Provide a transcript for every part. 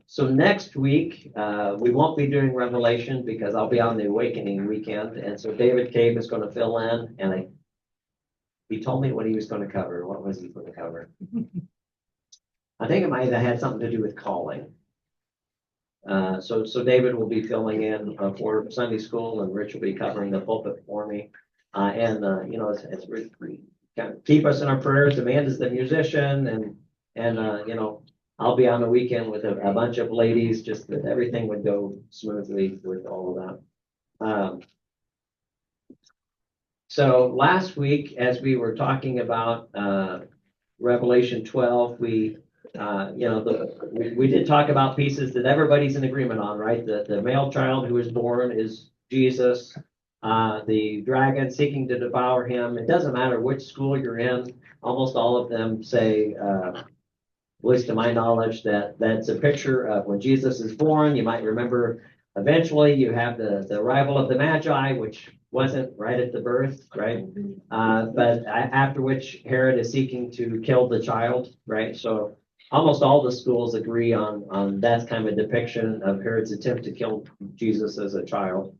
So next week, we won't be doing Revelation because I'll be on the Awakening weekend, and so David Cave is going to fill in, and he told me what he was going to cover. What was he going to cover? I think it might have had something to do with calling. So David will be filling in for Sunday school, and Rich will be covering the pulpit for me. It's really kind of keep us in our prayers. Amanda's the musician, and I'll be on the weekend with a bunch of ladies, just that everything would go smoothly with all of that. So last week, as we were talking about Revelation 12, we did talk about pieces that everybody's in agreement on, right? The male child who is born is Jesus. The dragon seeking to devour him. It doesn't matter which school you're in. Almost all of them say, at least to my knowledge, that's a picture of when Jesus is born. You might remember eventually you have the arrival of the Magi, which wasn't right at the birth, right? But after which Herod is seeking to kill the child, right? So almost all the schools agree on that kind of a depiction of Herod's attempt to kill Jesus as a child.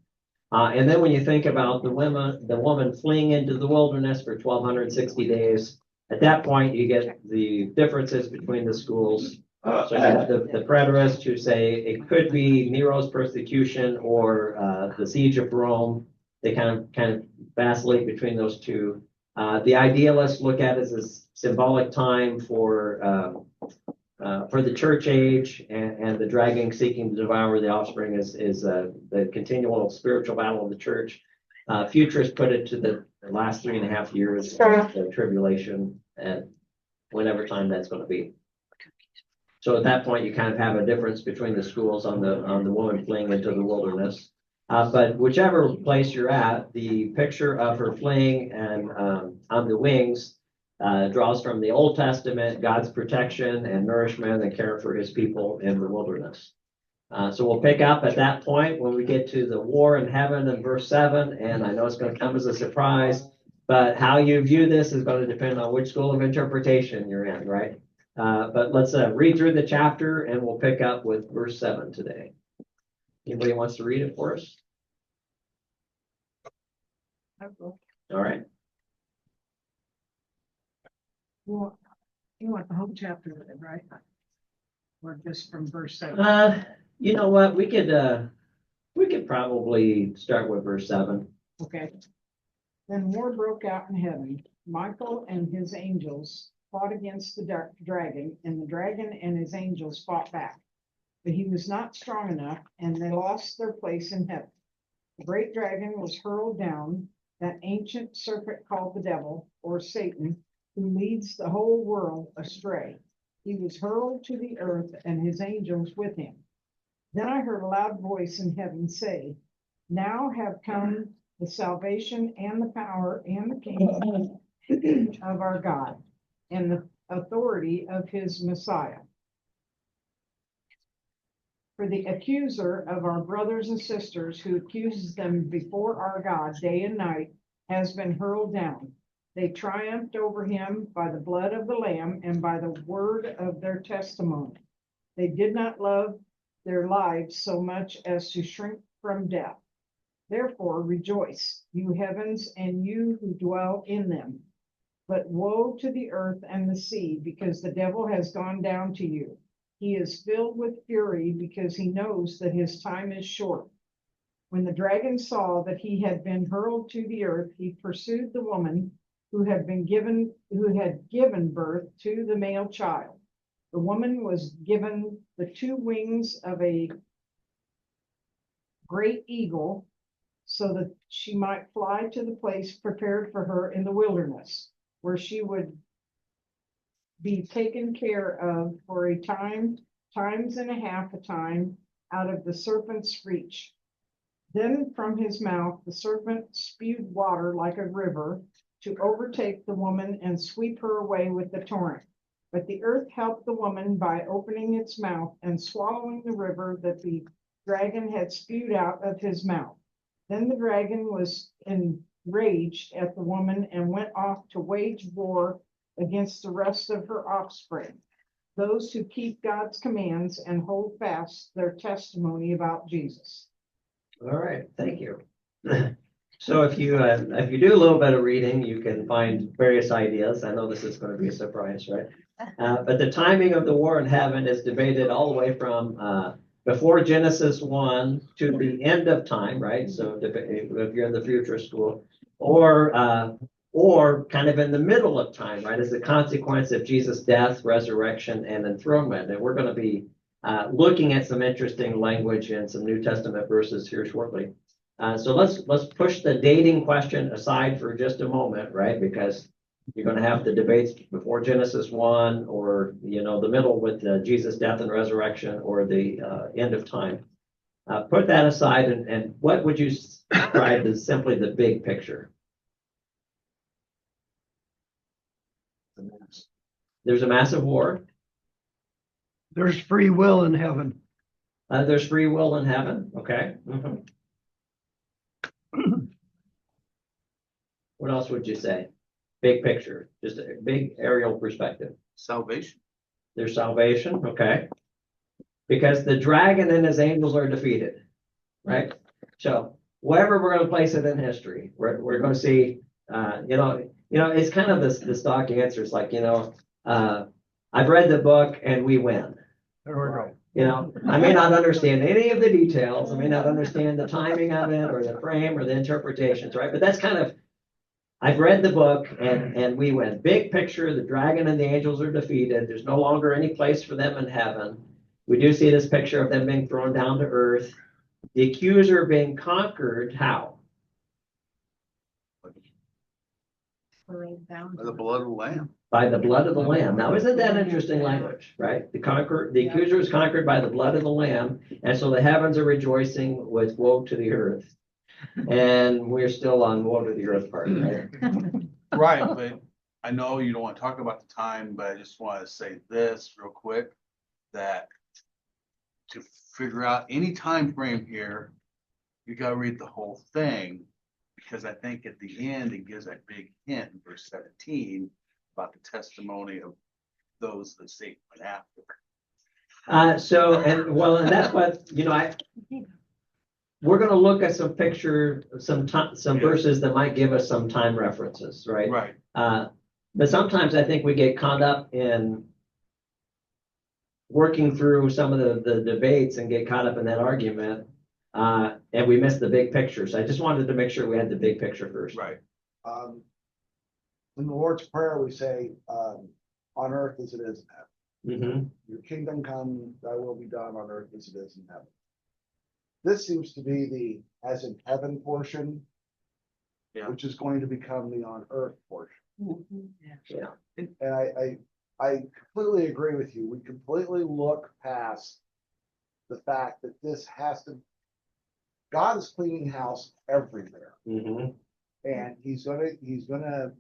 And then when you think about the woman fleeing into the wilderness for 1,260 days, at that point you get the differences between the schools. So you have the preterists who say it could be Nero's persecution or the siege of Rome. They kind of vacillate between those two. The idealists look at it as a symbolic time for the church age, and the dragon seeking to devour the offspring is the continual spiritual battle of the church. Futurists put it to the last 3.5 years of the tribulation, and whenever time that's going to be. So at that point, you kind of have a difference between the schools on the woman fleeing into the wilderness. But whichever place you're at, the picture of her fleeing and on the wings draws from the Old Testament, God's protection and nourishment and care for his people in the wilderness. So we'll pick up at that point when we get to the war in heaven in verse 7. And I know it's going to come as a surprise, but how you view this is going to depend on which school of interpretation you're in, right? But let's read through the chapter, and we'll pick up with verse 7 today. Anybody wants to read it for us? All right. Well, you want the whole chapter with it, right? Or just from verse 7? You know what? We could probably start with verse 7. Okay. Then war broke out in heaven. Michael and his angels fought against the dragon, and the dragon and his angels fought back. But he was not strong enough, and they lost their place in heaven. The great dragon was hurled down, that ancient serpent called the devil, or Satan, who leads the whole world astray. He was hurled to the earth, and his angels with him. Then I heard a loud voice in heaven say, "Now have come the salvation and the power and the kingdom of our God, and the authority of his Messiah. For the accuser of our brothers and sisters, who accuses them before our God day and night, has been hurled down. They triumphed over him by the blood of the Lamb and by the word of their testimony. They did not love their lives so much as to shrink from death. Therefore rejoice, you heavens, and you who dwell in them. But woe to the earth and the sea, because the devil has gone down to you. He is filled with fury because he knows that his time is short." When the dragon saw that he had been hurled to the earth, he pursued the woman who had given birth to the male child. The woman was given the 2 wings of a great eagle, so that she might fly to the place prepared for her in the wilderness, where she would be taken care of for a times and a half a time out of the serpent's reach. Then from his mouth the serpent spewed water like a river to overtake the woman and sweep her away with the torrent. But the earth helped the woman by opening its mouth and swallowing the river that the dragon had spewed out of his mouth. Then the dragon was enraged at the woman and went off to wage war against the rest of her offspring, those who keep God's commands and hold fast their testimony about Jesus. All right, thank you. So if you do a little bit of reading, you can find various ideas. I know this is going to be a surprise, right? But the timing of the war in heaven is debated all the way from before Genesis 1 to the end of time, right? So if you're in the future school, or kind of in the middle of time, right? As a consequence of Jesus' death, resurrection, and enthronement. And we're going to be looking at some interesting language and some New Testament verses here shortly. So let's push the dating question aside for just a moment, right? Because you're going to have the debates before Genesis 1, or the middle with Jesus' death and resurrection, or the end of time. Put that aside, and what would you describe as simply the big picture? There's a massive war. There's free will in heaven. There's free will in heaven. Okay. Mhm. What else would you say? Big picture, just a big aerial perspective. Salvation. There's salvation. Okay. Because the dragon and his angels are defeated, right? So wherever we're going to place it in history, we're going to see, it's kind of the stock answer. It's like, I've read the book and we win. Right. I may not understand any of the details. I may not understand the timing of it or the frame or the interpretations, right? But that's kind of, I've read the book and we win. Big picture, the dragon and the angels are defeated. There's no longer any place for them in heaven. We do see this picture of them being thrown down to earth. The accuser being conquered, how? By the blood of the Lamb. By the blood of the Lamb. Now, isn't that interesting language, right? The accuser is conquered by the blood of the Lamb, and so the heavens are rejoicing with woe to the earth. And we're still on woe to the earth part, right? Right, but I know you don't want to talk about the time, but I just want to say this real quick, that to figure out any time frame here, you got to read the whole thing, because I think at the end it gives a big hint in verse 17 about the testimony of those that Satan went after. And that's what we're going to look at some verses that might give us some time references, right? Right. But sometimes I think we get caught up in working through some of the debates and get caught up in that argument, and we miss the big picture. So I just wanted to make sure we had the big picture first. Right. In the Lord's Prayer, we say, on earth as it is in heaven. Mm-hmm. Your kingdom come, thy will be done on earth as it is in heaven. This seems to be the as in heaven portion, which is going to become the on earth portion. Yeah. And I completely agree with you. We completely look past the fact that this has to, God is cleaning house everywhere. Mm-hmm. And he's gonna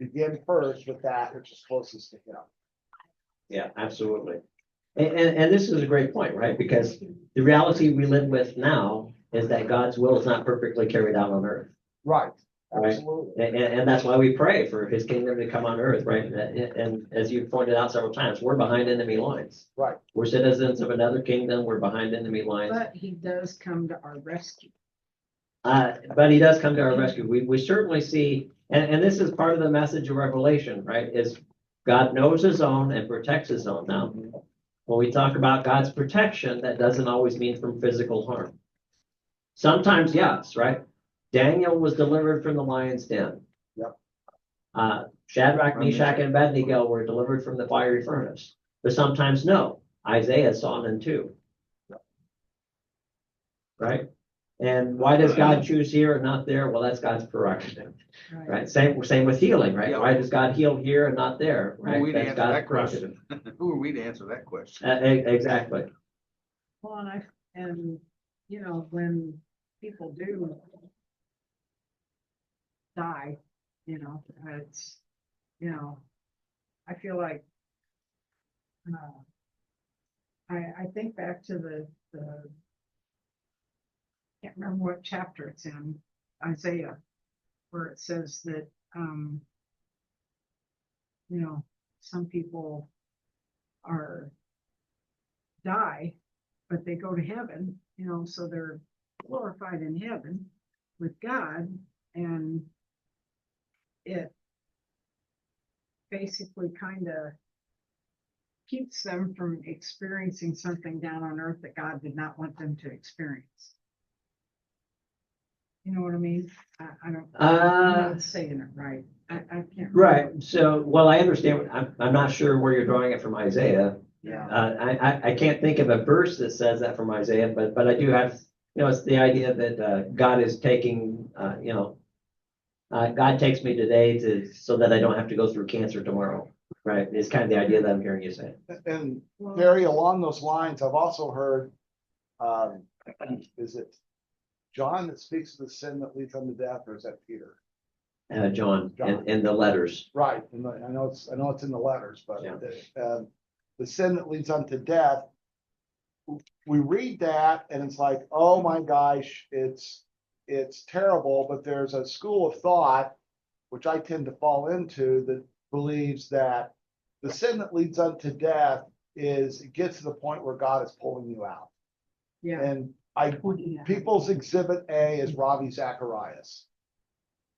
begin first with that which is closest to him. Yeah, absolutely. And this is a great point, right? Because the reality we live with now is that God's will is not perfectly carried out on earth. Right. Right. Absolutely. And that's why we pray for his kingdom to come on earth, right? And as you pointed out several times, we're behind enemy lines. Right. We're citizens of another kingdom. We're behind enemy lines. But he does come to our rescue. But he does come to our rescue. We certainly see, and this is part of the message of Revelation, right? Is God knows his own and protects his own. Now, when we talk about God's protection, that doesn't always mean from physical harm. Sometimes, yes, right? Daniel was delivered from the lion's den. Yep. Shadrach, Meshach, and Abednego were delivered from the fiery furnace. But sometimes no. Isaiah saw them too. Right? And why does God choose here and not there? Well, that's God's prerogative. Right? Same with healing, right? Yeah. Why does God heal here and not there? Right? Who are we to That's answer God's that question? prerogative. Who are we to answer that question? Exactly. Well, and when people do die, it's, I feel like, I think back to the can't remember what chapter it's in, Isaiah, where it says that, some people are die, but they go to heaven, you know, so they're glorified in heaven with God, and it basically kind of keeps them from experiencing something down on earth that God did not want them to experience. You know what I mean? I don't, I'm not saying it right. I can't. Right, so, well, I understand, I'm not sure where you're drawing it from Isaiah. Yeah. I can't think of a verse that says that from Isaiah, but I do have, you know, it's the idea that, God is taking, you know, God takes me today so that I don't have to go through cancer tomorrow, right? It's kind of the idea that I'm hearing you say. And Terry, along those lines, I've also heard, is it John that speaks of the sin that leads unto death, or is that Peter? John, in the letters. Right, and I know it's in the letters, but Yeah. the sin that leads unto death, we read that and it's like, oh my gosh, it's terrible, but there's a school of thought, which I tend to fall into, that believes that the sin that leads unto death is, it gets to the point where God is pulling you out. Yeah. And People's Exhibit A is Ravi Zacharias.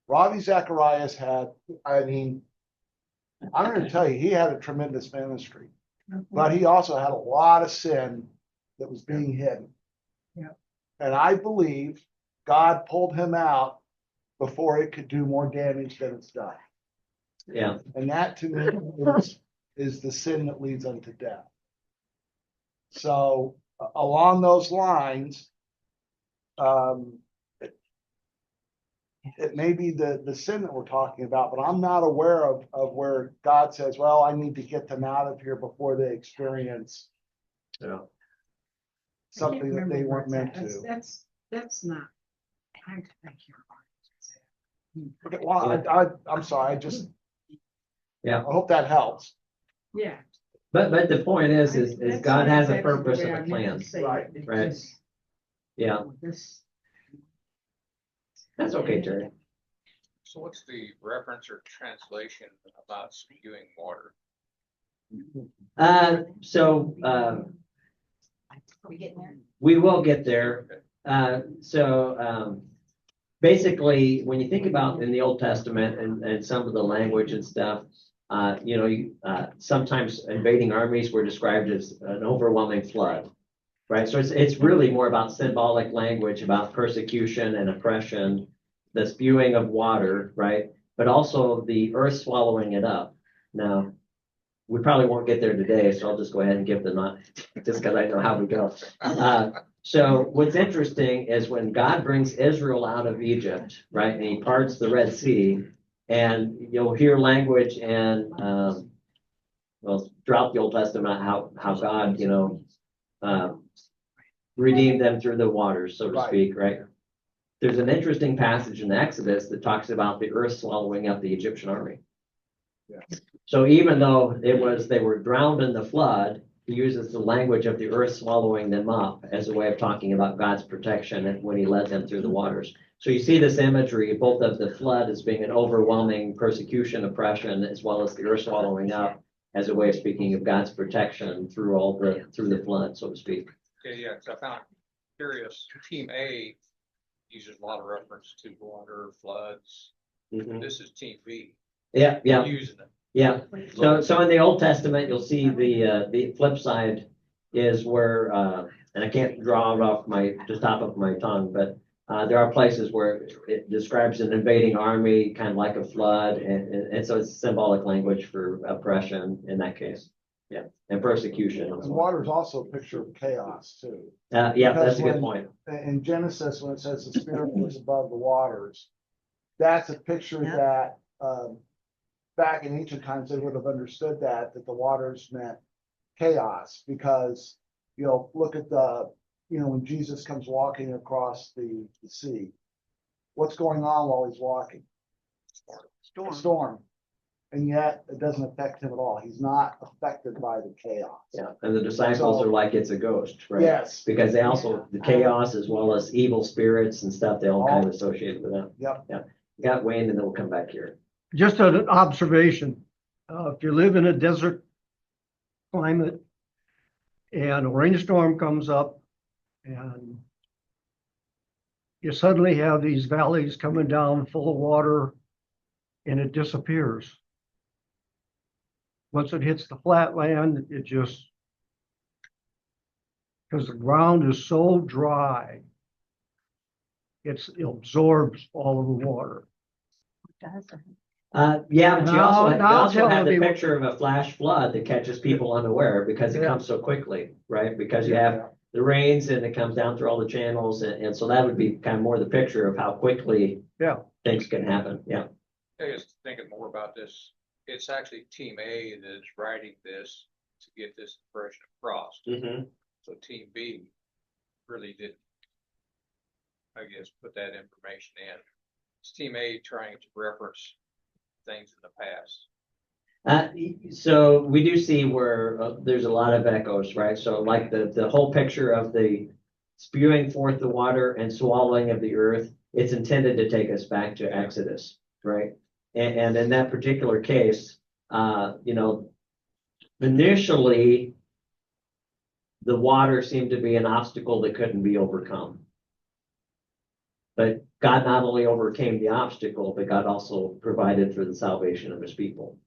Ravi Zacharias had, I mean, I'm going to tell you, he had a tremendous ministry, but he also had a lot of sin that was being hidden. Yeah. And I believe God pulled him out before it could do more damage than it's done. Yeah, And that to me is the sin that leads unto death. So along those lines, it may be the sin that we're talking about, but I'm not aware of where God says, well, I need to get them out of here before they experience yeah. something that they weren't meant to. That's not. I can't. Okay, well, I'm sorry, Yeah. I hope that helps. Yeah. But the point is That's God not has a exactly the purpose way and I a meant plan. to say Right, it. It's right. just, Yeah, this, that's okay, Terry. So what's the reference or translation about spewing water? Are we getting there? We will get there. Basically, when you think about in the Old Testament and some of the language and stuff, you know, sometimes invading armies were described as an overwhelming flood, right? So it's really more about symbolic language, about persecution and oppression, the spewing of water, right? But also the earth swallowing it up. Now, we probably won't get there today, so I'll just go ahead and give the not, just because I know how we go. So what's interesting is when God brings Israel out of Egypt, right, and he parts the Red Sea, and you'll hear language and, well, throughout the Old Testament, how God, you know, redeemed them through the waters, so to Right. speak, right? There's an interesting passage in Exodus that talks about the earth swallowing up the Egyptian army. Yeah. So even though they were drowned in the flood, he uses the language of the earth swallowing them up as a way of talking about God's protection and when he led them through the waters. So you see this imagery both of the flood as being an overwhelming persecution, oppression, as well as the earth swallowing up as a way of speaking of God's protection through the flood, so to speak. Okay, yeah, because I found it curious. Team A uses a lot of reference to water, floods. Mhm. This is Team B. Yeah, yeah. Using it. Yeah, so in the Old Testament, you'll see the flip side is where, and I can't draw it off the top of my tongue, but there are places where it describes an invading army, kind of like a flood, and so it's symbolic language for oppression in that case. Yeah, and persecution. And water is also a picture of chaos too. Yeah, that's Because a good point. In Genesis, when it says the spirit was above the waters, that's a picture Yeah. that, back in ancient times, they would have understood that the waters meant chaos, because, you know, look at when Jesus comes walking across the sea, what's going on while he's walking? A storm. And yet it doesn't affect him at all. He's not affected by the chaos. Yeah, and the disciples are like it's a ghost, right? Yes. Because they also, the chaos as well as evil spirits and stuff, they all kind of associate with that. Yep. Yeah, got Wayne and then we'll come back here. Just an observation. If you live in a desert climate. And a rainstorm comes up and you suddenly have these valleys coming down full of water and it disappears. Once it hits the flat land, it just, because the ground is so dry, it absorbs all of the water. Yeah, but you also, you Now also tell have the me what- picture of a flash flood that catches people unaware because it Yeah. comes so quickly, right? Because you have the rains and it comes down through all the channels, and so that would be kind of more the picture of how quickly Yeah. things can happen, yeah. I was thinking more about this. It's actually Team A that's writing this to get this impression across. Mm-hmm. So Team B really didn't, I guess, put that information in. It's Team A trying to reference things in the past. So we do see where there's a lot of echoes, right? So like the whole picture of the spewing forth the water and swallowing of the earth, it's intended to take us back to Exodus, right? And in that particular case, initially the water seemed to be an obstacle that couldn't be overcome. But God not only overcame the obstacle, but God also provided for the salvation of his people.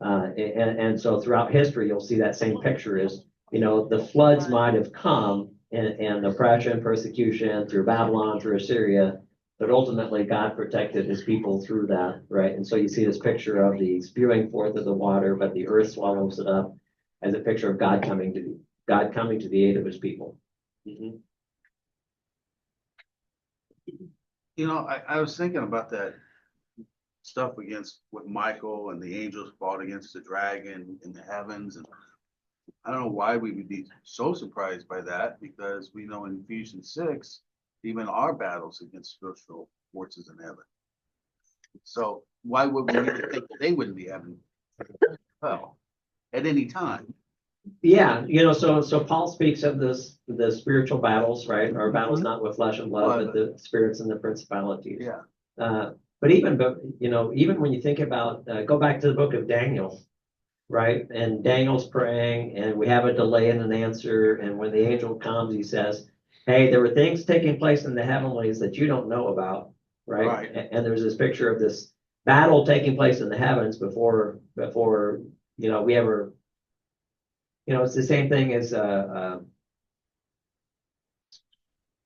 And so throughout history, you'll see that same picture is, the floods might have come and oppression, persecution through Babylon, through Assyria, but ultimately God protected his people through that, right? And so you see this picture of the spewing forth of the water, but the earth swallows it up as a picture of God coming to the aid of his people. Mm-hmm. I was thinking about that stuff against what Michael and the angels fought against the dragon in the heavens. And I don't know why we would be so surprised by that, because we know in Ephesians 6, even our battles against spiritual forces in heaven. So why would we even think that they wouldn't be having hell at any time? Yeah, so Paul speaks of the spiritual battles, right? Our battle's not with flesh and blood, but the spirits and the principalities. Yeah. But even when you think about, go back to the book of Daniel, right? And Daniel's praying, and we have a delay in an answer. And when the angel comes, he says, "Hey, there were things taking place in the heavenlies that you don't know about," right? Right. And there's this picture of this battle taking place in the heavens before we ever. It's the same thing as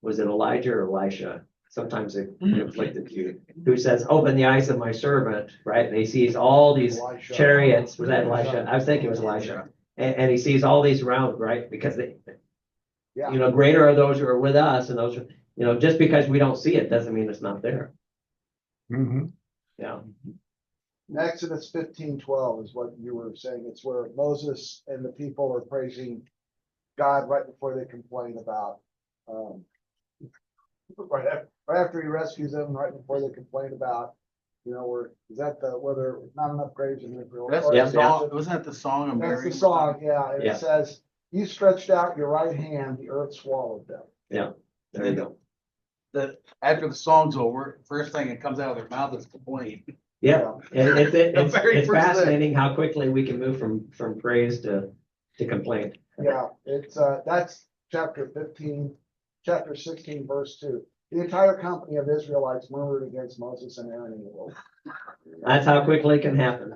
was it Elijah or Elisha? Sometimes it conflicted you. Who says, "Open the eyes of my servant," right? And he sees all these Elisha. chariots. Was that Elisha? I was thinking it was Elisha. And he sees all these around, right? Because greater are those who are with us, and those, just because we don't see it doesn't mean it's not there. Mm-hmm. Yeah. Exodus 15:12 is what you were saying. It's where Moses and the people are praising God right before they complain about, right after he rescues them, right before they complain about, where not enough graves in Israel. That's Or the Yeah, song. Wasn't that the song of Mary? That's the song, yeah. And Yeah. it says, "You stretched out your right hand, the earth swallowed them." There you go. After the song's over, first thing that comes out of their mouth is complaint. Yeah, and it's very it's first thing. fascinating how quickly we can move from praise to complaint. Yeah, it's, that's chapter 15, chapter 16, verse 2. The entire company of Israelites murmured against Moses and Aaron in the wilderness. That's how quickly it can happen.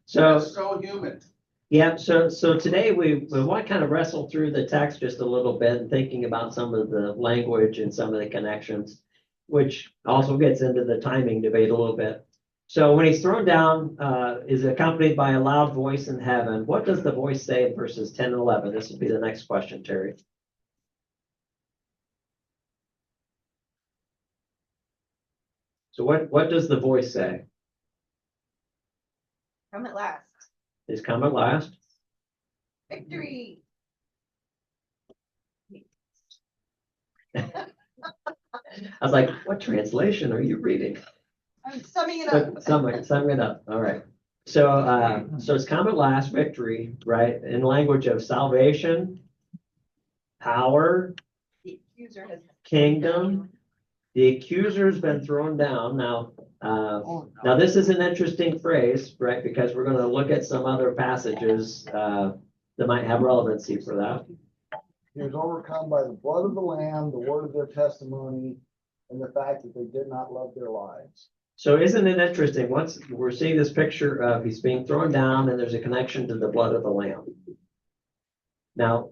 So That's so human. yeah, so today we want to kind of wrestle through the text just a little bit and thinking about some of the language and some of the connections, which also gets into the timing debate a little bit. So when he's thrown down, is accompanied by a loud voice in heaven. What does the voice say in verses 10 and 11? This will be the next question, Terry. So what does the voice say? Come at last. Is come at last? Victory. I was like, what translation are you reading? I'm summing it up. Summing it up. All right. So it's come at last, victory, right? In language of salvation, power, The accuser has. kingdom. The accuser's been thrown down. Now, Now, this is an interesting phrase, right? Because we're gonna look at some other passages, that might have relevancy for that. He was overcome by the blood of the Lamb, the word of their testimony, and the fact that they did not love their lives. So isn't it interesting? Once we're seeing this picture of he's being thrown down and there's a connection to the blood of the Lamb. Now,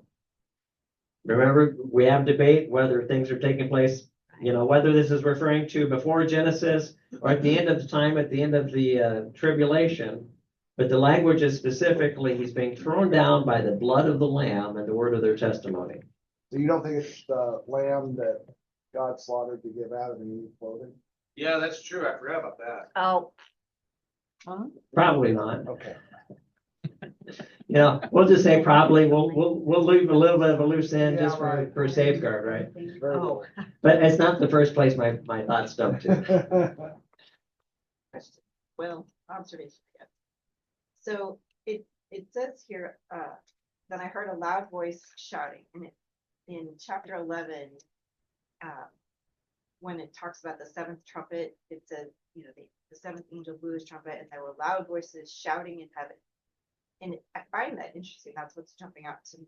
remember, we have debate whether things are taking place, whether this is referring to before Genesis or at the end of the time, at the end of the tribulation. But the language is specifically, he's being thrown down by the blood of the Lamb and the word of their testimony. So you don't think it's the lamb that God slaughtered to give Adam and Eve clothing? Yeah, that's true. I forgot about that. Oh. Probably not. Okay. We'll just say probably, we'll leave a little bit of a loose end Yeah, just right. for safeguard, right? Very Oh. But it's not the first place my thoughts jump to. good. Question. Well, observation, I guess. So it says here, that I heard a loud voice shouting, and in chapter 11, when it talks about the seventh trumpet, it says, the seventh angel blew his trumpet, and there were loud voices shouting in heaven. And I find that interesting. That's what's jumping out to me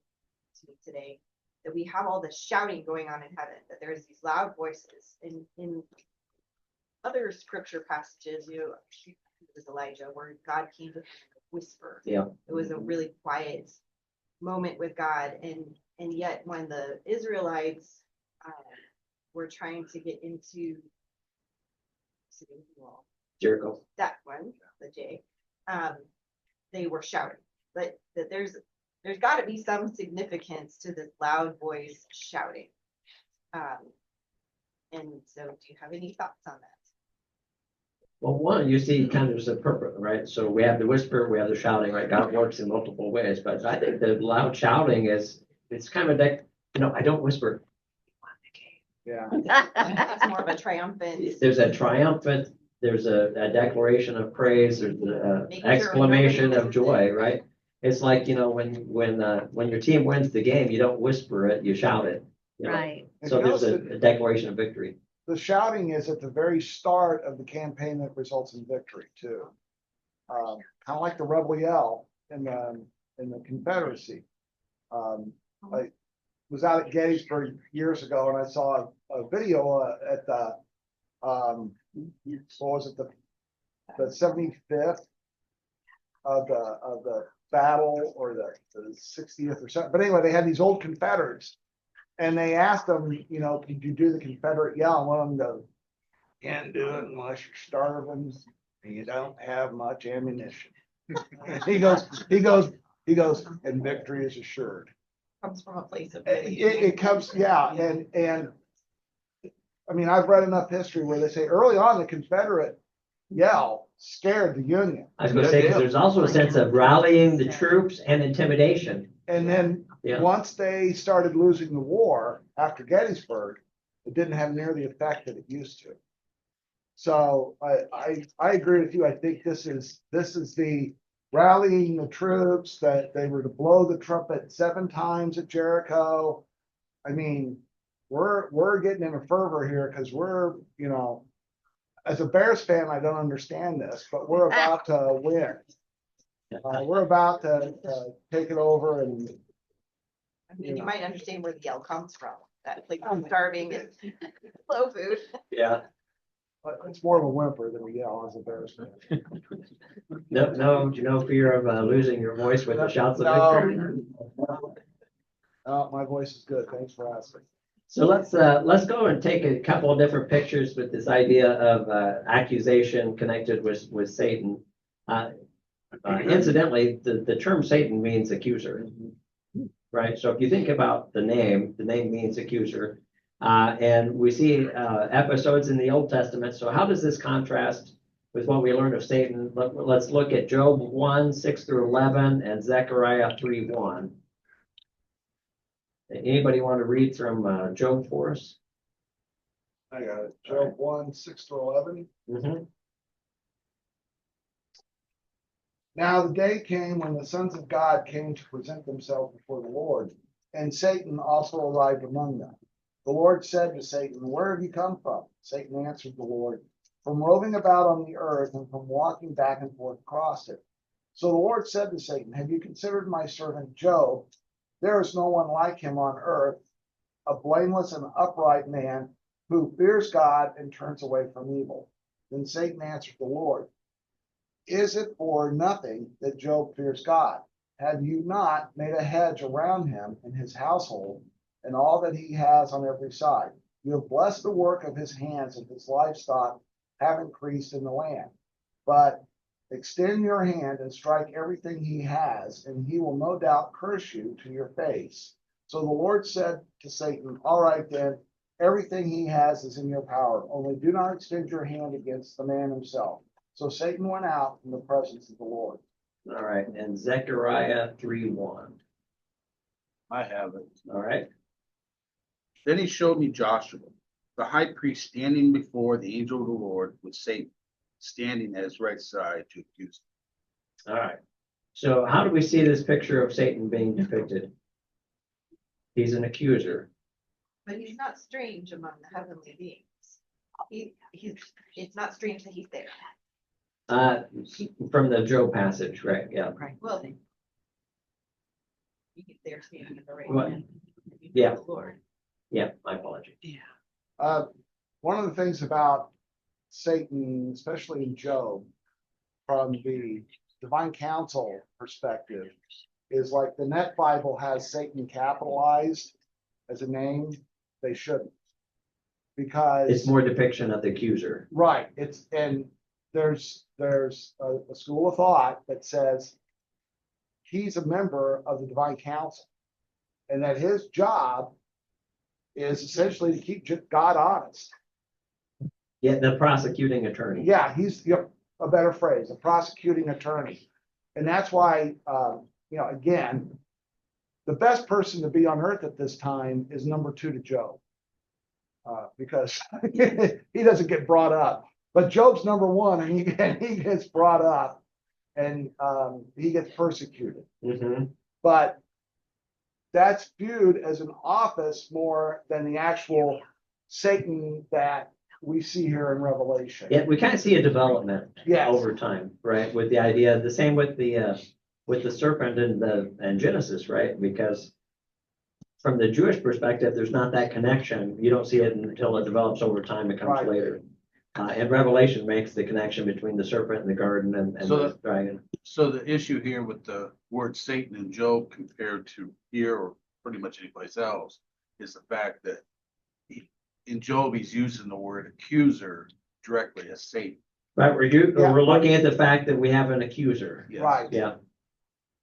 today, that we have all this shouting going on in heaven, that there's these loud voices. In other scripture passages, it was Elijah, where God came to him in a whisper. Yeah. It was a really quiet moment with God. And yet when the Israelites were trying to get into Jericho. that one, the J, they were shouting. But that there's got to be some significance to this loud voice shouting. And so do you have any thoughts on that? Well, one, you see kind of as a purpose, right? So we have the whisper, we have the shouting, right? God works in multiple ways, but I think the loud shouting it's kind of I don't whisper. Yeah. It's more of a triumphant. There's a triumphant, there's a declaration of praise, there's an Making sure exclamation nobody of joy, right? It's like, when your team wins the game, you don't whisper it, you shout it. Right. So there's a declaration of victory. The shouting is at the very start of the campaign that results in victory too. Kind of like the rebel yell in the Confederacy. I was out at Gettysburg years ago and I saw a video at the what was it, the 75th of the battle, or the 60th or something. But anyway, they had these old Confederates. And they asked him, could you do the Confederate yell? And one of them goes, can't do it unless you're starving and you don't have much ammunition. he goes, and victory is assured. Comes from a place of It comes, yeah. And I mean, I've read enough history where they say early on the Confederate yell scared the Union. I was going to say, because there's also a sense of rallying the troops and intimidation. And then once they started losing the war after Gettysburg, it didn't have near the effect that it used to. So I agree with you. I think this is the rallying the troops, that they were to blow the trumpet 7 times at Jericho. I mean, we're getting in a fervor here because we're, as a Bears fan, I don't understand this, but we're about to win. We're about to take it over, and I mean, you might understand where the yell comes from. That like I'm starving and slow food. Yeah. it's more of a whimper than a yell as a Bears fan. No fear of losing your voice with the shouts of victory. My voice is good. Thanks for asking. So let's go and take a couple of different pictures with this idea of accusation connected with Satan. Incidentally, the term Satan means accuser, right? So if you think about the name means accuser, and we see episodes in the Old Testament. So how does this contrast with what we learned of Satan? Let's look at Job 1:6-11 and Zechariah 3:1. Anybody want to read from Job for us? I got it. Job 1:6-11. Mm-hmm. Now the day came when the sons of God came to present themselves before the Lord, and Satan also arrived among them. The Lord said to Satan, "Where have you come from?" Satan answered the Lord, from roving about on the earth and from walking back and forth across it. So the Lord said to Satan, have you considered my servant Job? There is no one like him on earth, a blameless and upright man who fears God and turns away from evil. Then Satan answered the Lord, is it for nothing that Job fears God? Have you not made a hedge around him and his household and all that he has on every side? You have blessed the work of his hands, and his livestock have increased in the land. But extend your hand and strike everything he has, and he will no doubt curse you to your face. So the Lord said to Satan, all right then, everything he has is in your power. Only do not extend your hand against the man himself. So Satan went out from the presence of the Lord. All right, and Zechariah 3:1. I have it. All right, Then he showed me Joshua, the high priest, standing before the angel of the Lord, with Satan standing at his right side to accuse him. all right. So how do we see this picture of Satan being depicted? He's an accuser. But he's not strange among the heavenly beings. It's not strange that he's there. From the Job passage, right? Yeah. Right. Well, he's there standing at the right What? hand. Yeah. The Lord. Yeah, my apology. One of the things about Satan, especially in Job, from the divine counsel perspective, is like the Net Bible has Satan capitalized as a name. They shouldn't. Because It's more depiction of the accuser. right, it's, and there's a school of thought that says he's a member of the divine council, and that his job is essentially to keep God honest. Yeah, the prosecuting attorney. Yeah, he's, yep, a better phrase, a prosecuting attorney. And that's why, again, the best person to be on earth at this time is number 2 to Job. Because he doesn't get brought up. But Job's number 1, and he gets brought up, and he gets persecuted. Mm-hmm. But that's viewed as an office more than the actual Satan that we see here in Revelation. Yeah, we kind of see a development Yes. over time, right? With the idea, the same with the serpent and Genesis, right? Because from the Jewish perspective, there's not that connection. You don't see it until it develops over time. It comes Right. later. And Revelation makes the connection between the serpent and the garden and So the dragon. So the issue here with the word Satan in Job compared to here or pretty much any place else is the fact that in Job, he's using the word accuser directly as Satan. Right, Yeah. we're looking at the fact that we have an accuser. Yes. Right. Yeah.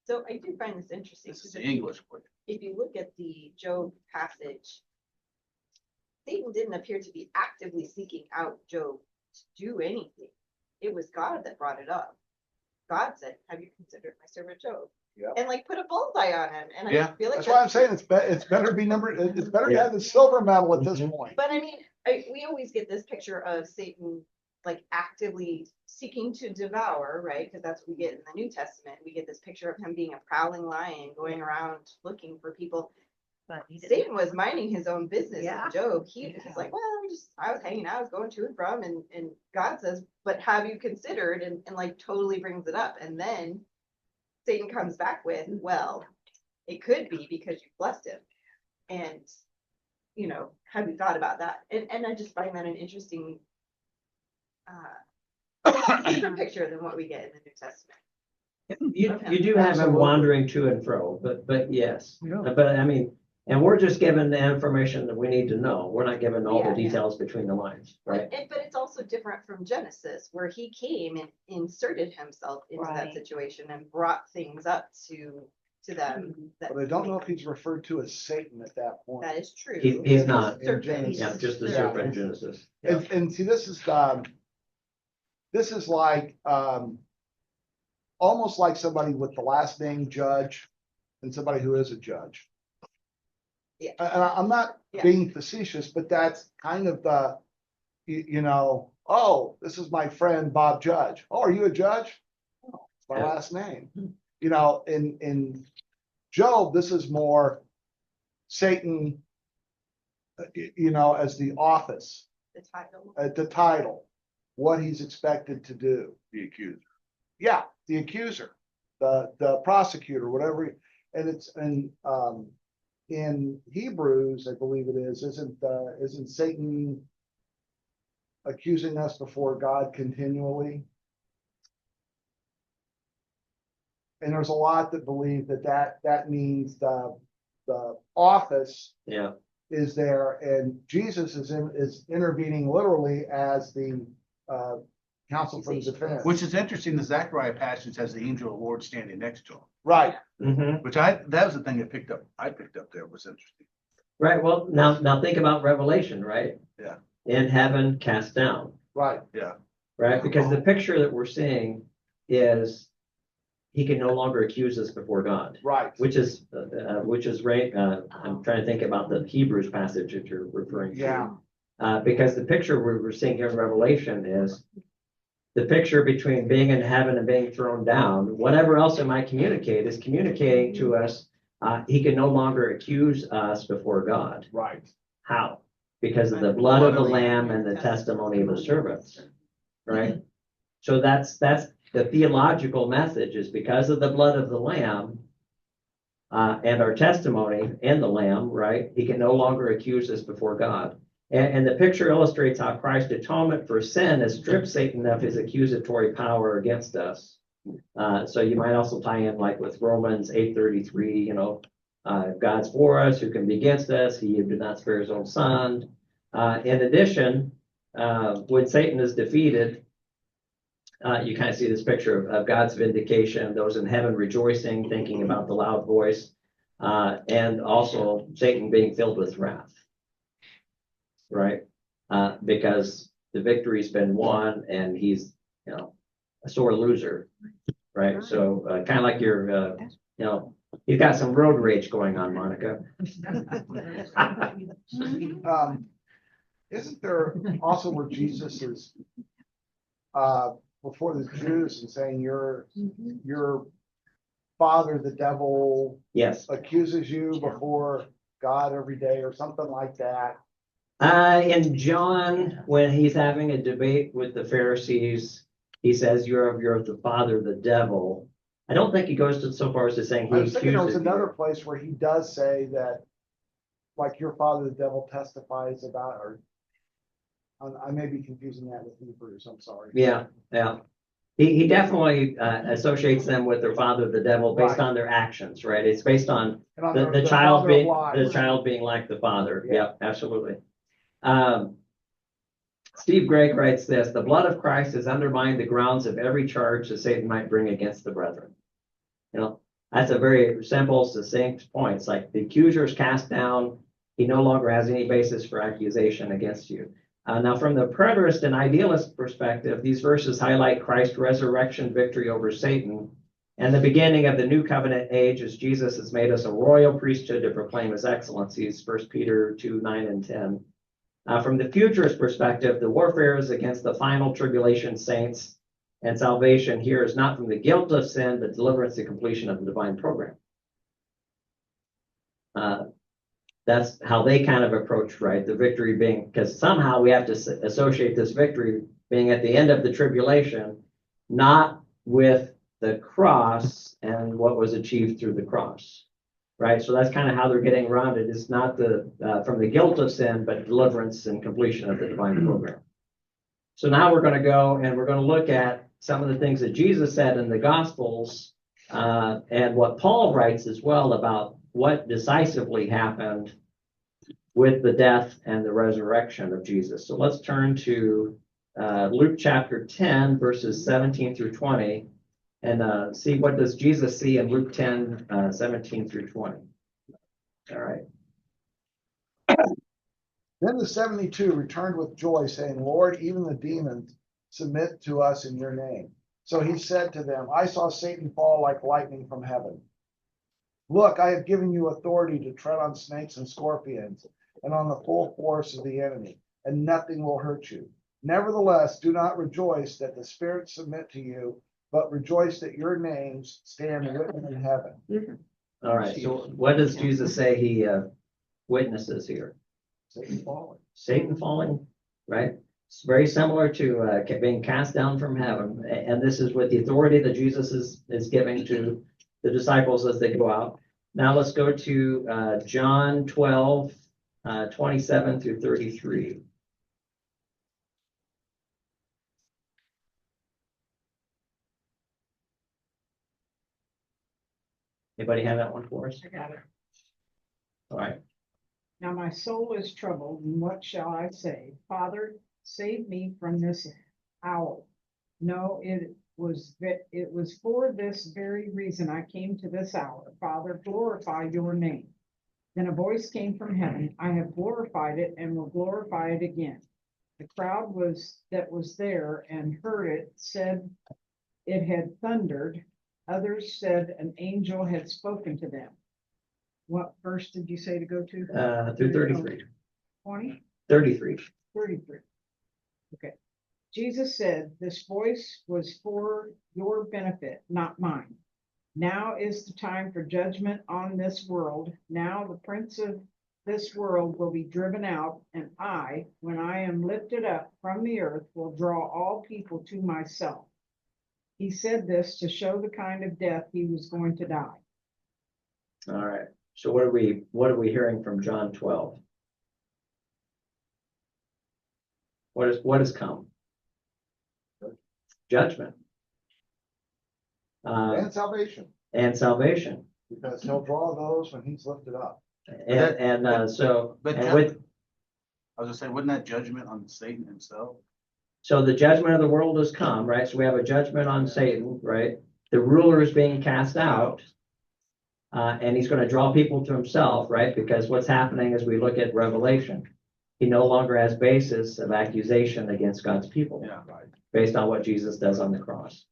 So I do find this interesting. This is the English word. If you look at the Job passage, Satan didn't appear to be actively seeking out Job to do anything. It was God that brought it up. God said, have you considered my servant Job? Yeah. And like put a bullseye on him. And Yeah. I feel like That's why I'm saying it's better to be it's better to have the silver medal at this point. But I mean, we always get this picture of Satan like actively seeking to devour, right? Because that's what we get in the New Testament. We get this picture of him being a prowling lion going around looking for people. But he didn't. Satan was minding his own business. Yeah. With Job, he's like, well, I was hanging out, I was going to and from, and God says, but have you considered, and like totally brings it up, and then Satan comes back with, well, it could be because you blessed him, and have you thought about that? And I just find that an interesting, different picture than what we get in the New Testament. You do have him wandering to and fro, but yes. Yeah. But I mean, and we're just given the information that we need to know. We're not given all the Yeah. details between the lines, right? But it's also different from Genesis, where he came and inserted himself into that Right. situation and brought things up to them. That But I don't know if he's referred to as Satan at that point. that is true. He's not. Serpent. Yeah, just the Yeah. serpent in Genesis. Yeah. And see, this is like, almost like somebody with the last name Judge and somebody who is a judge. Yeah. And I'm not Yeah. being facetious, but that's kind of the, oh, this is my friend Bob Judge. Oh, are you a judge? Oh, it's my Yeah. last name. In Job, this is more Satan, as the office, The title. the title. what he's expected to do. The accuser. Yeah, the accuser, the prosecutor, whatever, and it's, in Hebrews, I believe it is, isn't Satan accusing us before God continually? And there's a lot that believe that means the office Yeah. is there, and Jesus is intervening literally as the counsel for the defense. Which is interesting, the Zechariah passage has the angel of the Lord standing next to him, Right, Mhm. which that was the thing I picked up there was interesting. Right, well, now think about Revelation, right? Yeah. In heaven cast down, right, right? Because the picture that we're seeing is he can no longer accuse us before God, right. which is right, I'm trying to think about the Hebrews passage that you're referring to. Yeah, Because the picture we're seeing here in Revelation is the picture between being in heaven and being thrown down. Whatever else it might communicate is communicating to us, he can no longer accuse us before God. right. How? Because of the blood of the Lamb and the testimony of the servants, right? So that's the theological message, is because of the blood of the Lamb and our testimony in the Lamb, right? He can no longer accuse us before God. And the picture illustrates how Christ's atonement for sin has stripped Satan of his accusatory power against us. So you might also tie in like with Romans 8:33, God's for us, who can be against us? He who did not spare his own son. In addition, when Satan is defeated, you kind of see this picture of God's vindication, those in heaven rejoicing, thinking about the loud voice, and also Satan being filled with wrath, right? Because the victory's been won and he's, a sore loser, right? So kind of like you're, you've got some road rage going on, Monica. Isn't there also where Jesus is before the Jews and saying your father, the devil, Yes. accuses you before God every day or something like that? In John, when he's having a debate with the Pharisees, he says, you're of the father, the devil. I don't think he goes so far as to saying he I was thinking there was accuses another you. place where he does say that, like your father, the devil, testifies about, or I may be confusing that with Hebrews, I'm sorry. Yeah. He definitely associates them with their father, the devil, based Right. on their actions, right? It's based on And on the child father of being lies. like the father. Yeah. Yep, absolutely. Steve Gregg writes this: the blood of Christ has undermined the grounds of every charge that Satan might bring against the brethren. That's a very simple, succinct point. It's like the accuser is cast down. He no longer has any basis for accusation against you. Now, from the preterist and idealist perspective, these verses highlight Christ's resurrection victory over Satan and the beginning of the new covenant age, as Jesus has made us a royal priesthood to proclaim his excellencies, 1 Peter 2:9 and 10. From the futurist perspective, the warfare is against the final tribulation saints, and salvation here is not from the guilt of sin, but deliverance and completion of the divine program. That's how they kind of approach, right? The victory being, because somehow we have to associate this victory being at the end of the tribulation, not with the cross and what was achieved through the cross, right? So that's kind of how they're getting around it. It's not from the guilt of sin, but deliverance and completion of the divine program. So now we're going to go and we're going to look at some of the things that Jesus said in the Gospels and what Paul writes as well about what decisively happened with the death and the resurrection of Jesus. So let's turn to Luke chapter 10, verses 17 through 20, and see what does Jesus see in Luke 10, 17 through 20. All right. Then the 72 returned with joy, saying, Lord, even the demons submit to us in your name. So he said to them, I saw Satan fall like lightning from heaven. Look, I have given you authority to tread on snakes and scorpions and on the full force of the enemy, and nothing will hurt you. Nevertheless, do not rejoice that the spirits submit to you, but rejoice that your names stand written in heaven. All right. So what does Jesus say he witnesses here? Satan falling. Satan falling, right? It's very similar to being cast down from heaven, and this is with the authority that Jesus is giving to the disciples as they go out. Now let's go to John 12, 27 through 33. Anybody have that one for us? I got it. All right. Now my soul is troubled, and what shall I say? Father, save me from this hour. No, it was for this very reason I came to this hour. Father, glorify your name. Then a voice came from heaven. I have glorified it and will glorify it again. The crowd that was there and heard it said it had thundered. Others said an angel had spoken to them. What verse did you say to go to? Through 33. 20? 33. 33. Okay. Jesus said, this voice was for your benefit, not mine. Now is the time for judgment on this world. Now the prince of this world will be driven out, and I, when I am lifted up from the earth, will draw all people to myself. He said this to show the kind of death he was going to die. All right. So what are we hearing from John 12? What has come? Judgment. And salvation, And salvation. because he'll draw those when he's lifted up. So But and with I was gonna say, wasn't that judgment on Satan himself? so the judgment of the world has come, right? So we have a judgment on Satan, right? The ruler is being cast out. And he's going to draw people to himself, right? Because what's happening as we look at Revelation, he no longer has basis of accusation against God's people. Yeah. Based on what Jesus does on the cross.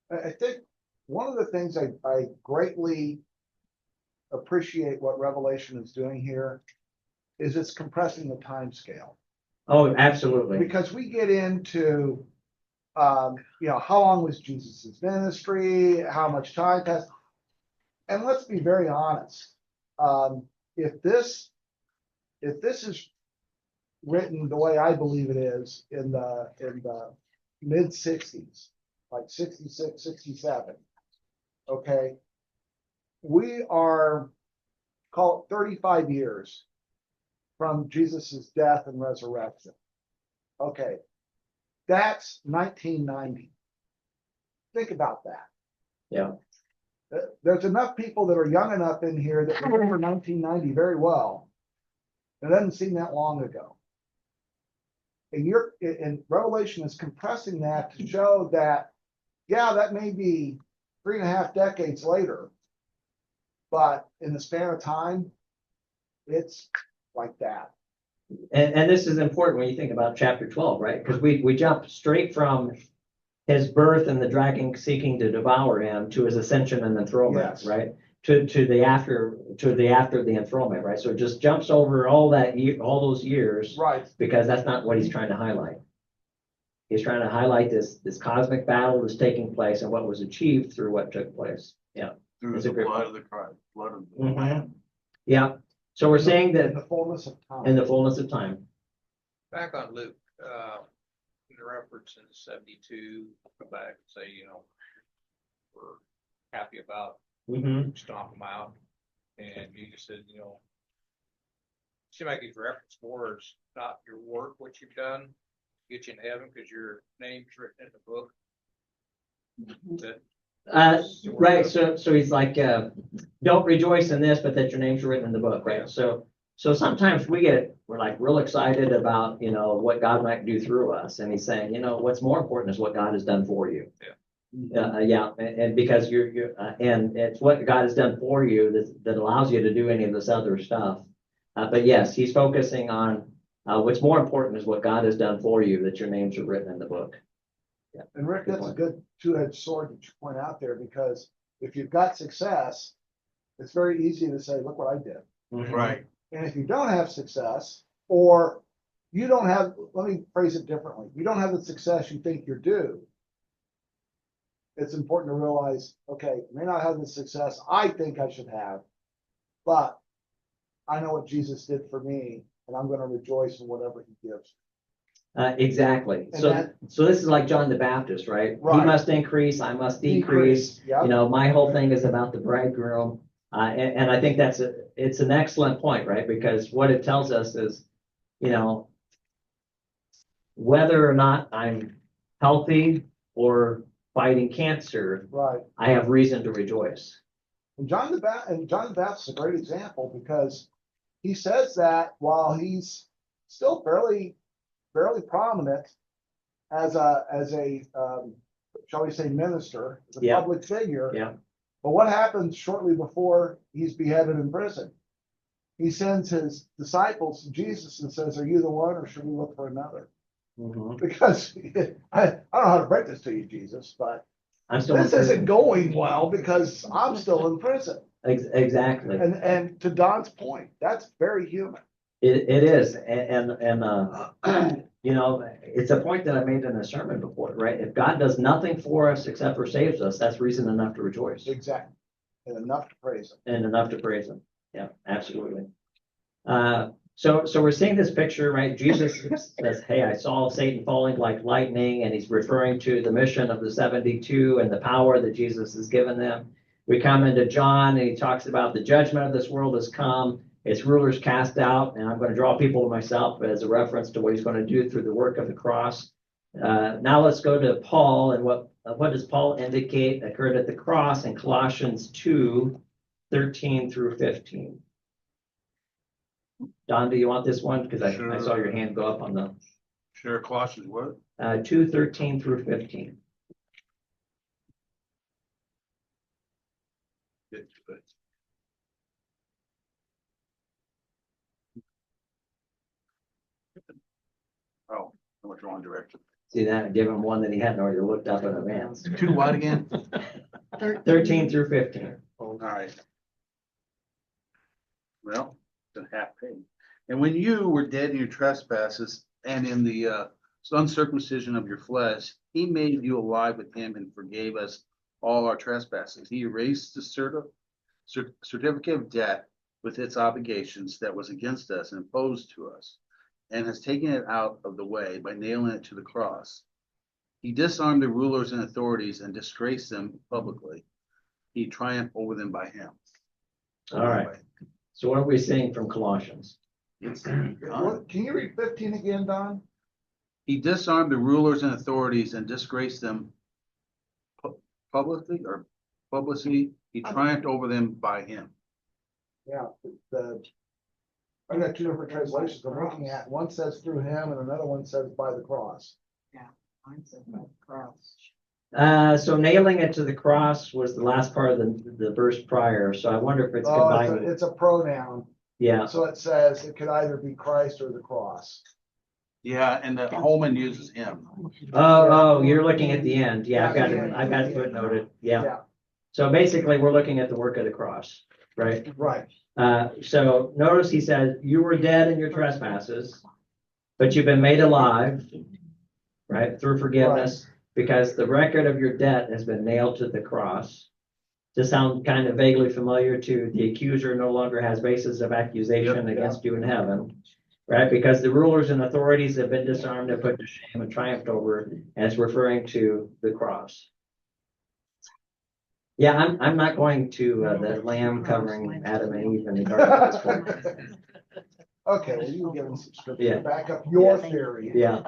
I think one of the things I greatly appreciate what Revelation is doing here is it's compressing the time scale. Oh, absolutely. Because we get into, how long was Jesus's ministry? How much time passed? And let's be very honest. If this is written the way I believe it is in the mid 60s, like 66, 67, okay, we are, call it 35 years from Jesus's death and resurrection. Okay, that's 1990. Think about that. Yeah. There's enough people that are young enough in here that remember 1990 very well. It doesn't seem that long ago. And Revelation is compressing that to show that, yeah, that may be 3.5 decades later, but in the span of time, it's like that. And this is important when you think about chapter 12, right? Because we jump straight from his birth and the dragon seeking to devour him to his ascension and enthronement, Yes. right? To the after the enthronement, right? So it just jumps over all those years, Right. because that's not what he's trying to highlight. He's trying to highlight this cosmic battle that's taking place and what was achieved through what took place. Yeah. Through That's the a great blood of the Christ, blood of the Mhm. Lamb. Yeah. So we're saying In that the fullness of time. in the fullness of time. Back on Luke, the reference in 72, go back and say, we're happy about Mm-hmm. stomp them out. And Jesus said, seems like he's referenced more as not your work, what you've done, get you in heaven because your name's written in the book. Right. So he's like, don't rejoice in this, but that your names are written in the book, right? So sometimes we're like real excited about, what God might do through us. And he's saying, what's more important is what God has done for you. Yeah. And because and it's what God has done for you that allows you to do any of this other stuff. But yes, he's focusing on what's more important is what God has done for you, that your names are written in the book. Yeah. And Rick, Good that's a point. good two-edged sword that you point out there, because if you've got success, it's very easy to say, look what I did. Mhm. Right. And if you don't have success, or you don't have, let me phrase it differently, you don't have the success you think you're due, it's important to realize, okay, I may not have the success I think I should have, but I know what Jesus did for me, and I'm going to rejoice in whatever he gives. Exactly. And So, that- so this is like John the Baptist, right? He Right. must increase, I must decrease. Yeah. You know, my whole thing is about the bridegroom. And I think it's an excellent point, right? Because what it tells us is, you know, whether or not I'm healthy or fighting cancer, Right. I have reason to rejoice. And John the Baptist is a great example because he says that while he's still fairly prominent as a shall we say minister, as a Yeah. public figure. Yeah. But what happens shortly before he's beheaded in prison? He sends his disciples to Jesus and says, "Are you the one, or should we look for another?" Mhm. Because I don't know how to break this to you, Jesus, but I'm still in this isn't prison. going well because I'm still in prison. Exactly. And to Don's point, that's very human. It is. You know, it's a point that I made in a sermon before, right? If God does nothing for us except for saves us, that's reason enough to rejoice Exactly. And enough to praise him. and enough to praise him. Yeah, absolutely. So we're seeing this picture, right? Jesus says, "Hey, I saw Satan falling like lightning," and he's referring to the mission of the 72 and the power that Jesus has given them. We come into John and he talks about the judgment of this world has come, its rulers cast out, and I'm going to draw people to myself as a reference to what he's going to do through the work of the cross. Now let's go to Paul, and what does Paul indicate occurred at the cross in Colossians 2:13 through 15. Don, do you want this one? Because I saw your hand go up on the Sure, Colossians what? 2:13 through 15. Get to it. Oh, I went wrong direction. See that? Give him one that he hadn't already looked up in advance. Two what again? 13 through 15. All right. Well, it's a half page. And when you were dead in your trespasses and in the uncircumcision of your flesh, he made you alive with him and forgave us all our trespasses. He erased the certificate of debt with its obligations that was against us and opposed to us, and has taken it out of the way by nailing it to the cross. He disarmed the rulers and authorities and disgraced them publicly. He triumphed over them by him. All right. So what are we seeing from Colossians? Can you read 15 again, Don? He disarmed the rulers and authorities and disgraced them publicly. He triumphed over them by him. Yeah, I got two different translations I'm looking at. One says through him and another one says by the cross. Mine said by the cross. So nailing it to the cross was the last part of the verse prior. So I wonder if it's Oh, combined. it's a pronoun. Yeah. So it says it could either be Christ or the cross. Yeah, and the Holman uses him. Oh, you're looking at the end. Yeah, I've Yeah, got it footnoted. Yeah. Yeah. So basically, we're looking at the work of the cross, right? Right. So notice he says, "You were dead in your trespasses, but you've been made alive," right, through forgiveness, because the record of your debt has been nailed to the cross. To sound kind of vaguely familiar to the accuser no longer has basis of accusation against you in heaven, right? Because the rulers and authorities have been disarmed and put to shame and triumphed over, as referring to the cross. Yeah, I'm not going to the lamb covering Adam and Eve in the garden at this point. Okay, well, you can give them some scripture Yeah. to back up your theory. Yeah.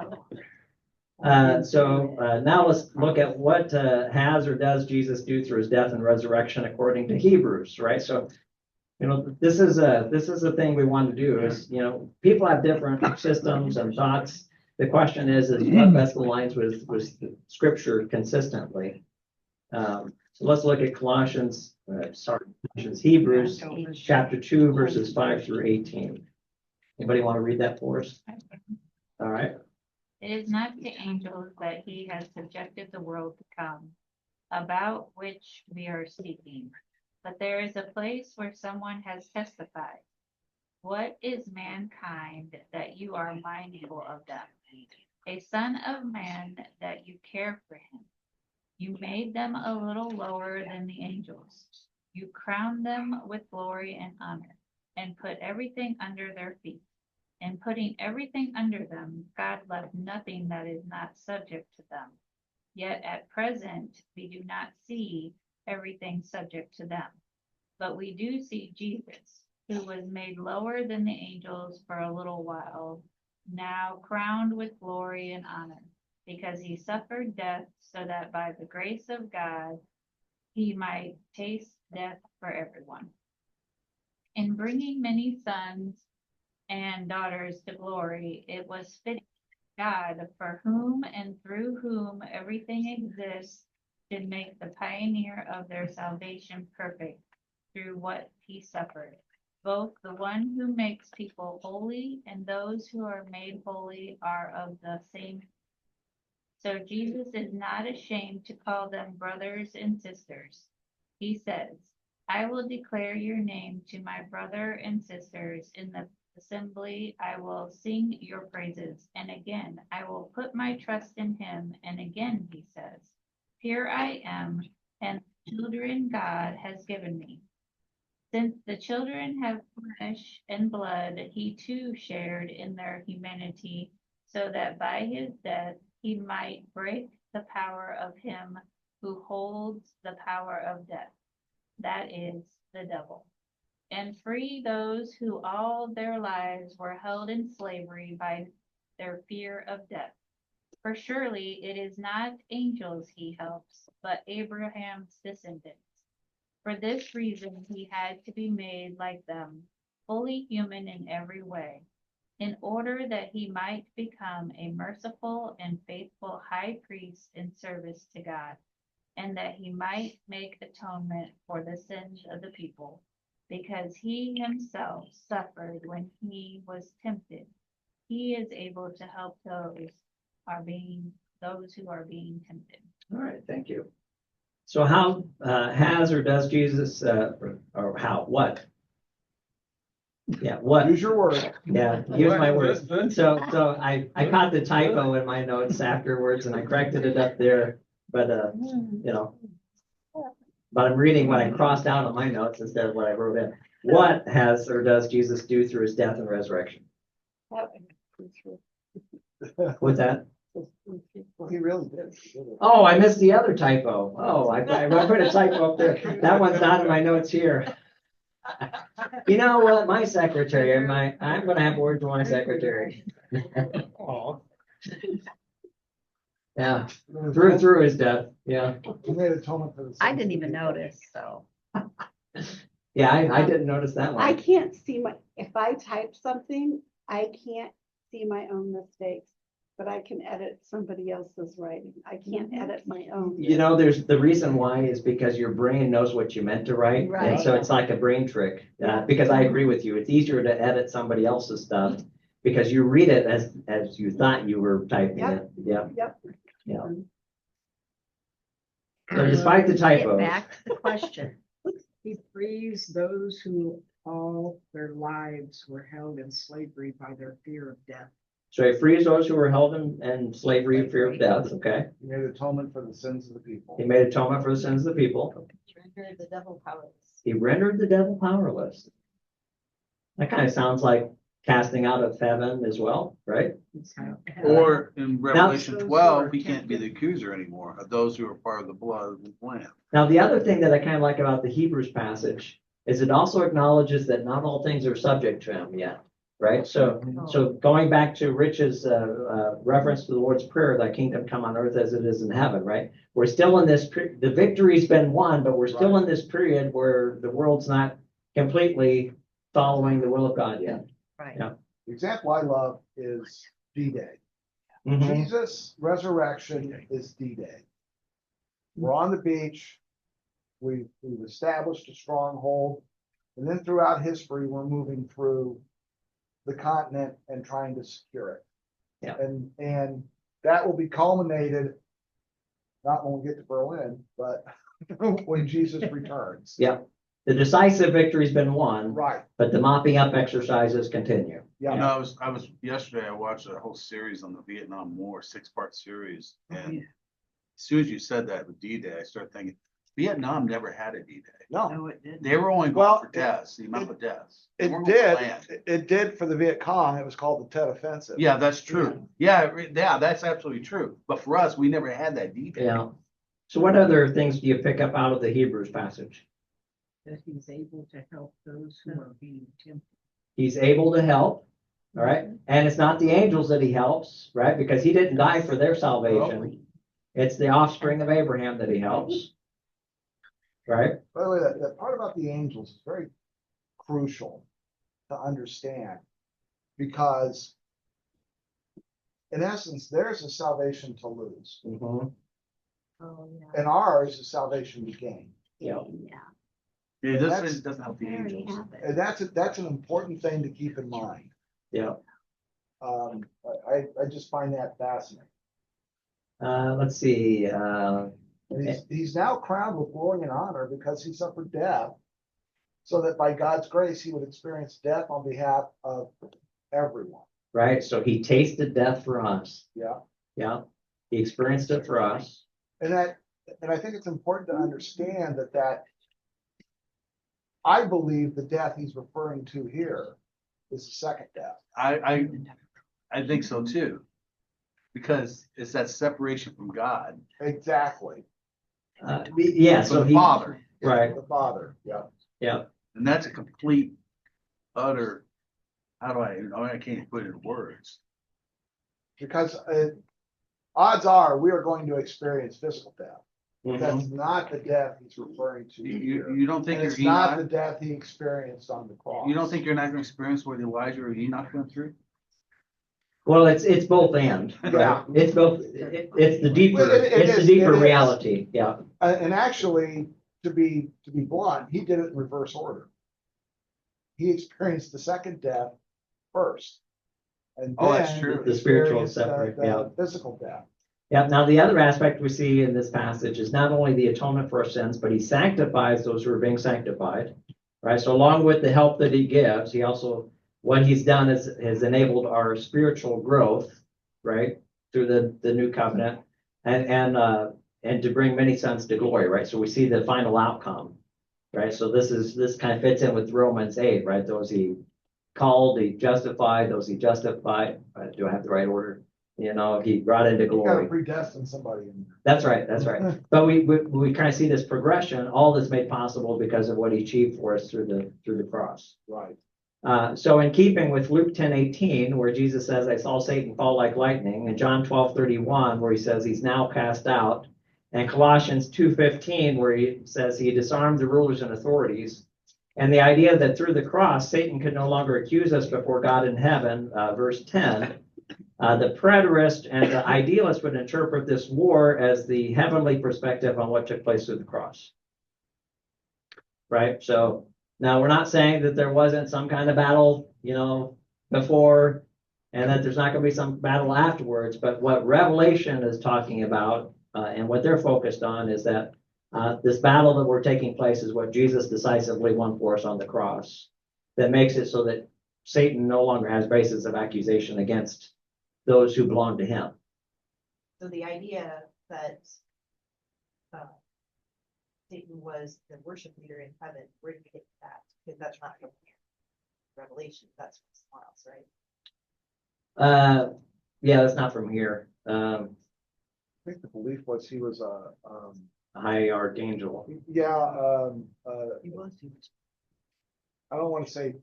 So now let's look at what has or does Jesus do through his death and resurrection according to Hebrews, right? So, you know, this is a thing we want to do is, you know, people have different systems and thoughts. The question is what best aligns with scripture consistently. So let's look at Colossians, Hebrews chapter 2, verses 5 through 18. Anybody want to read that for us? All right. It is not to angels that he has subjected the world to come, about which we are speaking. But there is a place where someone has testified. What is mankind that you are mindful of them? A son of man that you care for him. You made them a little lower than the angels. You crowned them with glory and honor, and put everything under their feet. In putting everything under them, God left nothing that is not subject to them. Yet at present, we do not see everything subject to them. But we do see Jesus, who was made lower than the angels for a little while, now crowned with glory and honor, because he suffered death, so that by the grace of God he might taste death for everyone. In bringing many sons and daughters to glory, it was fitting God, for whom and through whom everything exists, did make the pioneer of their salvation perfect through what he suffered. Both the one who makes people holy and those who are made holy are of the same. So Jesus is not ashamed to call them brothers and sisters. He says, I will declare your name to my brother and sisters in the assembly. I will sing your praises. And again, I will put my trust in him. And again, he says, here I am, and the children God has given me. Since the children have flesh and blood, he too shared in their humanity, so that by his death he might break the power of him who holds the power of death, that is, the devil, and free those who all their lives were held in slavery by their fear of death. For surely it is not angels he helps, but Abraham's descendants. For this reason he had to be made like them, fully human in every way, in order that he might become a merciful and faithful high priest in service to God, and that he might make atonement for the sins of the people, because he himself suffered when he was tempted. He is able to help those who are being tempted. All right, thank you. So how has or does Jesus, or how, what? Yeah, what? Use your word. Yeah, use my words. So I caught the typo in my notes afterwards and I corrected it up there, but but I'm reading what I crossed out on my notes instead of what I wrote in. What has or does Jesus do through his death and resurrection? What's that? He really did. Oh, I missed the other typo. Oh, I put a typo up there. That one's not in my notes here. You know what, my secretary, I'm gonna have words with my secretary. Yeah, through his death, yeah. He made atonement for the. I sins didn't of even the people. notice, so. Yeah, I didn't notice that I one. can't see if I type something, I can't see my own mistakes, but I can edit somebody else's writing. I can't edit my own. You know, there's the reason why is because your brain knows what you meant to write. And Right. so it's like a brain trick. Because I agree with you. It's easier to edit somebody else's stuff because you read it as you thought you were typing it. Yep. Yeah. So despite the Get typos, back to the question. He frees those who all their lives were held in slavery by their fear of death. so he frees those who were held in slavery, fear of death. Okay. He made atonement for the sins of the people. He made atonement for the sins of the people. Rendered the devil powerless. He rendered the devil powerless. That kind of sounds like casting out of heaven as well, right? Or in Revelation Those who 12, are he can't be the tempted. accuser anymore of those who are part of the blood of the Lamb. Now, the other thing that I kind of like about the Hebrews passage is it also acknowledges that not all things are subject to him yet, right? So going back to Rich's reference to the Lord's Prayer, thy kingdom come on earth as it is in heaven, right? We're still in this, the victory's been won, but we're still in this period where the world's not completely following the will of God yet. Right. Yeah. The example I love is D-Day. Mhm. Jesus' resurrection is D-Day. We're on the beach. We've established a stronghold. And then throughout history, we're moving through the continent and trying to secure it. Yeah. And that will be culminated, not when we get to Berlin, but when Jesus returns. Yeah. The decisive victory's been won, Right, but the mopping up exercises continue. yeah. You know, I was yesterday, I watched a whole series on the Vietnam War, 6-part series. And as soon as you said that with D-Day, I started thinking, Vietnam never had a D-Day. No, it didn't. They were only Well, going for deaths, the amount of deaths. They it weren't going for did, land. it did for the Viet Cong. It was called the Tet Offensive. Yeah, that's true. Yeah, that's absolutely true. But for us, we never had that D-Day. Yeah. So what other things do you pick up out of the Hebrews passage? That he's able to help those who are being tempted. He's able to help, all right? And it's not the angels that he helps, right? Because he didn't die for their salvation. It's the offspring of Abraham that he helps. Right? By the way, that part about the angels is very crucial to understand, because in essence, theirs is salvation to lose, Mhm. Oh, yeah. and ours is salvation to gain. Yeah. Yeah, That's- this doesn't help the I already angels. have it. And that's an important thing to keep in mind. Yeah. I just find that fascinating. Let's see, And he's now crowned with glory and honor because he suffered death, so that by God's grace, he would experience death on behalf of everyone. right? So he tasted death for us. Yeah. Yeah. He experienced it for us. And I think it's important to understand that I believe the death he's referring to here is the second death. I think so too. Because it's that separation from God. Exactly. Yeah, From so the he, Father. right, The Father, yeah. yeah, And that's a complete, utter, I can't even put it in words. Because odds are we are going to experience physical death. mhm, That's not the death he's referring to here. You don't think And you're it's not the Enoch? death he experienced on the cross. You don't think you're not gonna experience what Elijah or Enoch went through? well, it's both and, Yeah. right? It's both, it's the deeper, Well, it it's the is, deeper it is. reality, yeah, And actually, to be blunt, he did it in reverse order. He experienced the second death first. And Oh, that's then true. The spiritual experienced separate, the yeah. physical death. Yeah, now the other aspect we see in this passage is not only the atonement for our sins, but he sanctifies those who are being sanctified, right? So along with the help that he gives, he also, what he's done is has enabled our spiritual growth, right? Through the new covenant and to bring many sons to glory, right? So we see the final outcome, right? So this kind of fits in with Romans 8, right? Those he called, he justified, those he justified. Do I have the right order? You know, he brought into You gotta glory. predestine somebody in there. That's right, that's right. But we kind of see this progression, all that's made possible because of what he achieved for us through the cross. Right. So in keeping with Luke 10:18, where Jesus says, I saw Satan fall like lightning, and John 12:31, where he says he's now cast out, and Colossians 2:15, where he says he disarmed the rulers and authorities, and the idea that through the cross, Satan could no longer accuse us before God in heaven, verse 10, the preterist and the idealist would interpret this war as the heavenly perspective on what took place through the cross. Right? So now we're not saying that there wasn't some kind of battle, before, and that there's not going to be some battle afterwards, but what Revelation is talking about, and what they're focused on is that this battle that we're taking place is what Jesus decisively won for us on the cross. That makes it so that Satan no longer has basis of accusation against those who belong to him. So the idea that Satan was the worship leader in heaven, where did we get that? Because that's not from here. Revelation, that's from somewhere else, right? Yeah, that's not from here. I think the belief was he was A high archangel. He was. I don't want to say,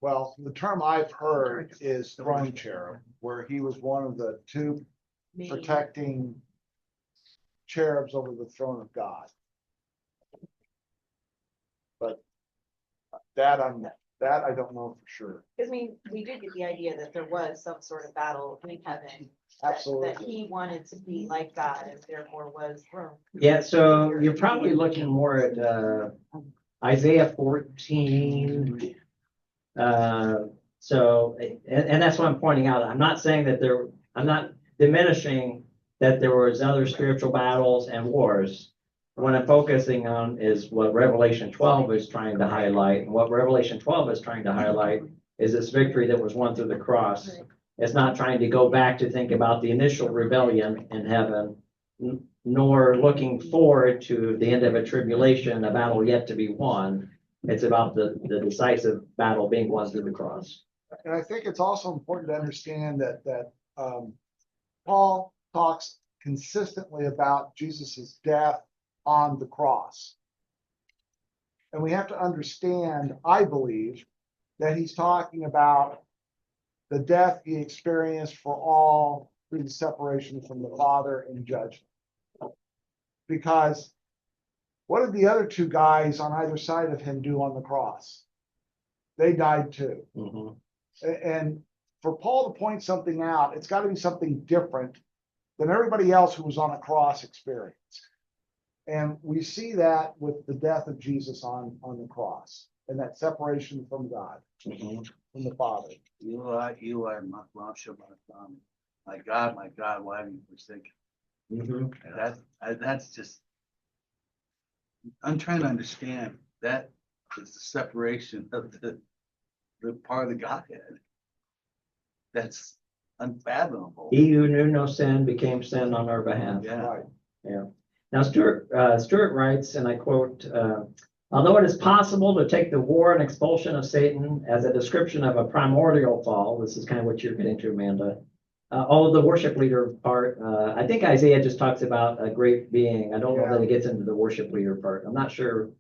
well, the term I've heard is throne cherub, where he was one of the two Maybe. protecting cherubs over the throne of God. But that I don't know for sure. Because we did get the idea that there was some sort of battle in heaven. Absolutely. That he wanted to be like God and therefore was thrown. Yeah, so you're probably looking more at Isaiah 14. So, and that's what I'm pointing out. I'm not saying that I'm not diminishing that there was other spiritual battles and wars. What I'm focusing on is what Revelation 12 is trying to highlight. And what Revelation 12 is trying to highlight is this victory that was won through the cross. It's not trying to go back to think about the initial rebellion in heaven. nor looking forward to the end of a tribulation, a battle yet to be won. It's about the decisive battle being won through the cross. And I think it's also important to understand that Paul talks consistently about Jesus's death on the cross. And we have to understand, I believe, that he's talking about the death he experienced for all through the separation from the Father and judgment. Because what did the other two guys on either side of him do on the cross? They died too. Mhm. And for Paul to point something out, it's got to be something different than everybody else who was on a cross experienced. And we see that with the death of Jesus on the cross and that separation from God, Mhm. from the Father. Eli, Eli, my God, why have you forsaken? Mhm. That's just, I'm trying to understand that is the separation of the part of the Godhead. That's unfathomable. He who knew no sin became sin on our behalf. Yeah. Right. Yeah. Now, Stuart writes, and I quote, although it is possible to take the war and expulsion of Satan as a description of a primordial fall, this is kind of what you're getting to, Amanda. All the worship leader part, I think Isaiah just talks about a great being. I don't know that it gets into the worship leader part. I'm not sure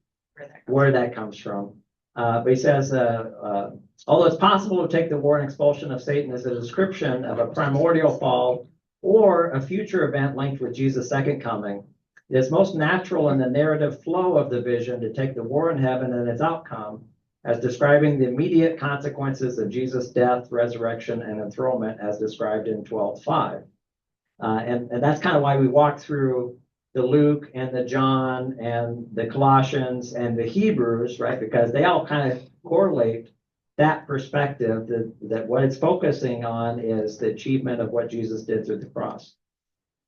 where that comes from. But he says, although it's possible to take the war and expulsion of Satan as a description of a primordial fall or a future event linked with Jesus' second coming, it is most natural in the narrative flow of the vision to take the war in heaven and its outcome as describing the immediate consequences of Jesus' death, resurrection, and enthronement as described in 12:5. And that's kind of why we walk through the Luke and the John and the Colossians and the Hebrews, right? Because they all kind of correlate that perspective that what it's focusing on is the achievement of what Jesus did through the cross.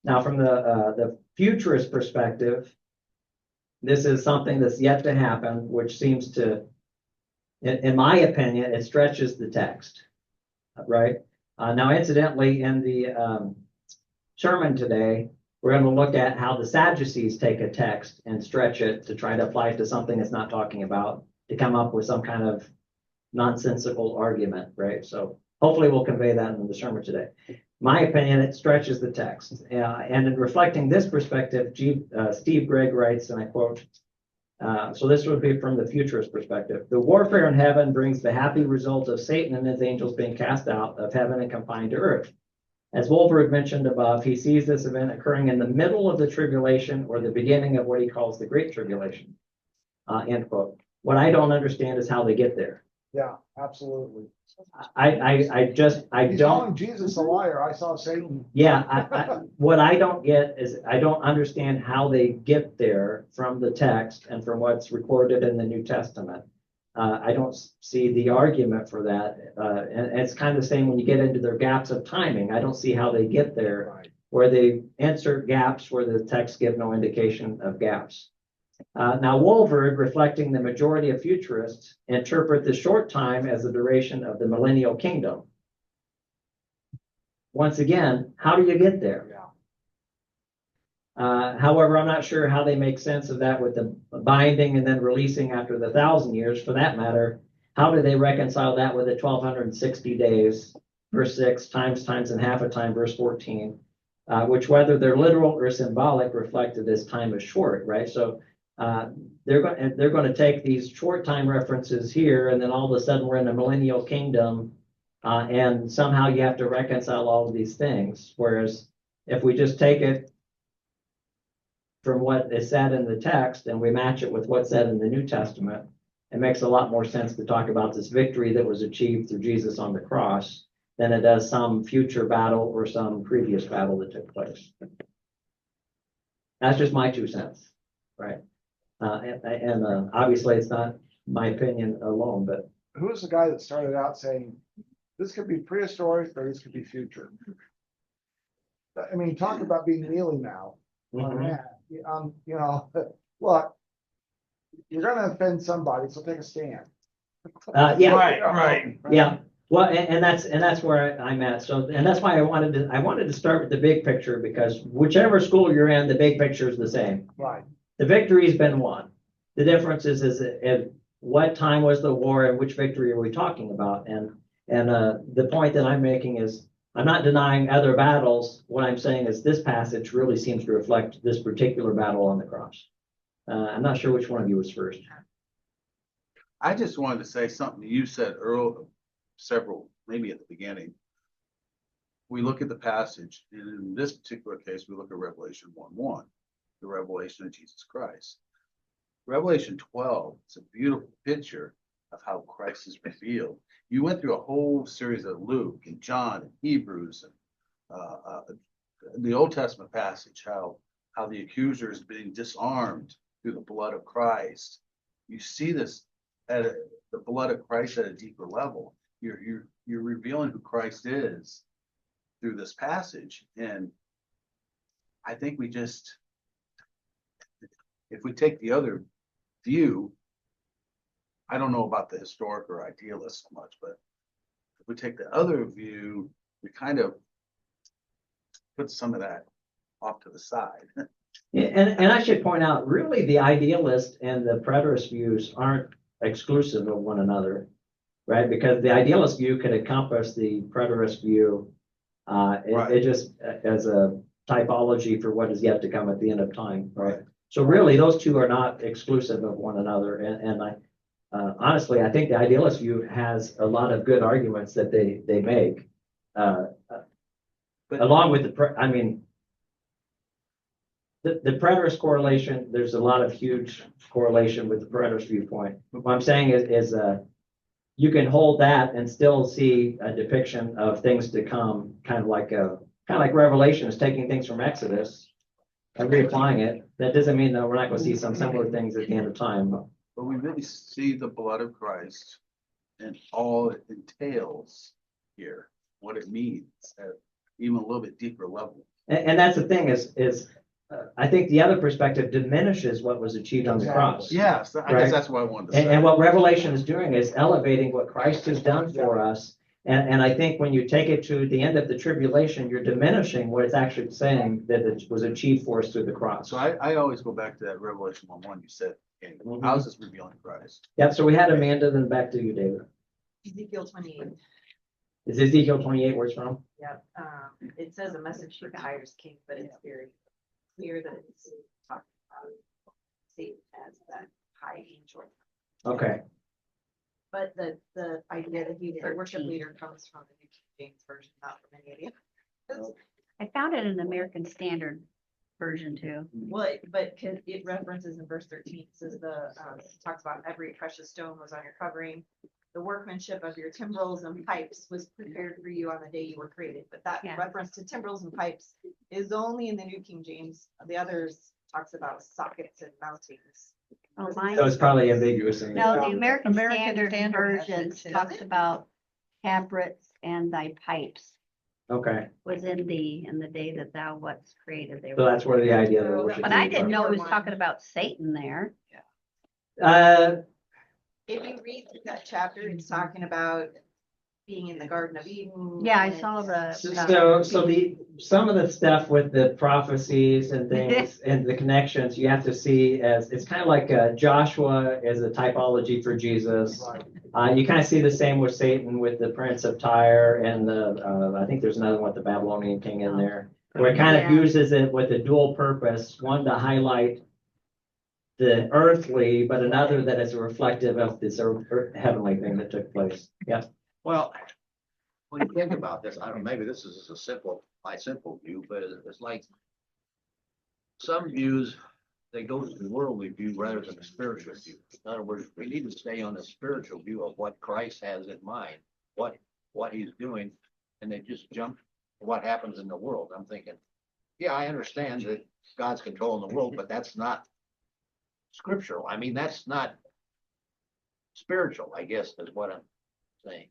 Now, from the futurist perspective, this is something that's yet to happen, which seems to, in my opinion, it stretches the text, right? Now, incidentally, in the sermon today, we're going to look at how the Sadducees take a text and stretch it to try to apply it to something it's not talking about, to come up with some kind of nonsensical argument, right? So hopefully we'll convey that in the sermon today. My opinion, it stretches the text. And in reflecting this perspective, Steve Gregg writes, and I quote, so this would be from the futurist perspective. The warfare in heaven brings the happy result of Satan and his angels being cast out of heaven and confined to earth. As Wolford mentioned above, he sees this event occurring in the middle of the tribulation or the beginning of what he calls the Great Tribulation, end quote. What I don't understand is how they get there. Yeah, absolutely. I He's don't. calling Jesus a liar. I saw Satan. Yeah, what I don't get is I don't understand how they get there from the text and from what's recorded in the New Testament. I don't see the argument for that. And it's kind of the same when you get into their gaps of timing. I don't see how they get there, Right. where they insert gaps where the text give no indication of gaps. Now, Wolford, reflecting the majority of futurists, interpret the short time as the duration of the millennial kingdom. Once again, how do you get there? Yeah. However, I'm not sure how they make sense of that with the binding and then releasing after the 1,000 years. For that matter, how do they reconcile that with the 1,260 days, verse 6, times and half a time, verse 14, which whether they're literal or symbolic reflect that this time is short, right? So they're going to take these short time references here, and then all of a sudden we're in a millennial kingdom, and somehow you have to reconcile all of these things. Whereas if we just take it from what is said in the text and we match it with what's said in the New Testament, it makes a lot more sense to talk about this victory that was achieved through Jesus on the cross than it does some future battle or some previous battle that took place. That's just my 2 cents, right? And obviously it's not my opinion alone, but Who was the guy that started out saying, this could be prehistoric or this could be future? I mean, talk about being mealy now on that. You know, look, you're gonna offend somebody, so take a stand. yeah, Right. yeah. Well, and that's where I'm at. So, and that's why I wanted to start with the big picture, because whichever school you're in, the big picture is the same. Right. The victory's been won. The difference is at what time was the war and which victory are we talking about? And the point that I'm making is I'm not denying other battles. What I'm saying is this passage really seems to reflect this particular battle on the cross. I'm not sure which one of you was first. I just wanted to say something you said earlier, maybe at the beginning. We look at the passage, and in this particular case, we look at Revelation 1:1, the revelation of Jesus Christ. Revelation 12 is a beautiful picture of how Christ is revealed. You went through a whole series of Luke and John and Hebrews and the Old Testament passage, how the accuser is being disarmed through the blood of Christ. You see this the blood of Christ at a deeper level. You're revealing who Christ is through this passage. And I think if we take the other view, I don't know about the historic or idealist so much, but if we take the other view, we kind of put some of that off to the side. Yeah, and I should point out, really, the idealist and the preterist views aren't exclusive of one another, right? Because the idealist view could encompass the preterist view. It just as a typology for what is yet to come at the end of time, right? So really, those two are not exclusive of one another. And I honestly, I think the idealist view has a lot of good arguments that they make, along with the preterist correlation. There's a lot of huge correlation with the preterist viewpoint. What I'm saying is you can hold that and still see a depiction of things to come, kind of like Revelation is taking things from Exodus and reapplying it. That doesn't mean that we're not going to see some similar things at the end of time. But we really see the blood of Christ and all it entails here, what it means at even a little bit deeper level. And that's the thing is I think the other perspective diminishes what was achieved on the cross. Yes, I guess that's what I wanted to say. And what Revelation is doing is elevating what Christ has done for us. And I think when you take it to the end of the tribulation, you're diminishing what it's actually saying that it was achieved for us through the cross. So I always go back to that Revelation 1:1 you said. Okay, how is this revealing Christ? Yep, so we had Amanda, then back to you, David. Ezekiel 28. Is Ezekiel 28 where it's from? Yep. It says a message for Tyre's king, but it's very clear that it's talking about Satan as that high angel. Okay. But the idea that he's the worship leader comes from the New King James version, not from any of the others. I found it in American Standard version too. Well, but it references in verse 13, it says talks about every precious stone was on your covering. The workmanship of your timbrels and pipes was prepared for you on the day you were created. But that reference to timbrels and pipes is only in the New King James. The others talks about sockets and mountings. Oh, mine. So it's probably ambiguous. No, the American American Standard Standard has version it too. talks about tabrets and thy pipes Okay, was in the day that thou wast created. They so were. that's where the idea of the worship. But I didn't came know it was One. talking about Satan there. from. If you read through that chapter, it's talking about being in the Garden of Eden. Yeah, I and saw the. So some of the stuff with the prophecies and things and the connections you have to see as it's kind of like Joshua as a typology for Jesus. You kind of see the same with Satan with the Prince of Tyre and I think there's another one with the Babylonian king in there, where it kind of uses it with a dual purpose, one to highlight the earthly, but another that is reflective of this heavenly thing that took place. Yeah. Well, when you think about this, I don't know, maybe this is my simple view, but it's like some views, they go to the worldly view rather than the spiritual view. In other words, we need to stay on the spiritual view of what Christ has in mind, what he's doing, and they just jump to what happens in the world. I'm thinking, yeah, I understand that God's controlling the world, but that's not scriptural. I mean, that's not spiritual, I guess, is what I'm saying.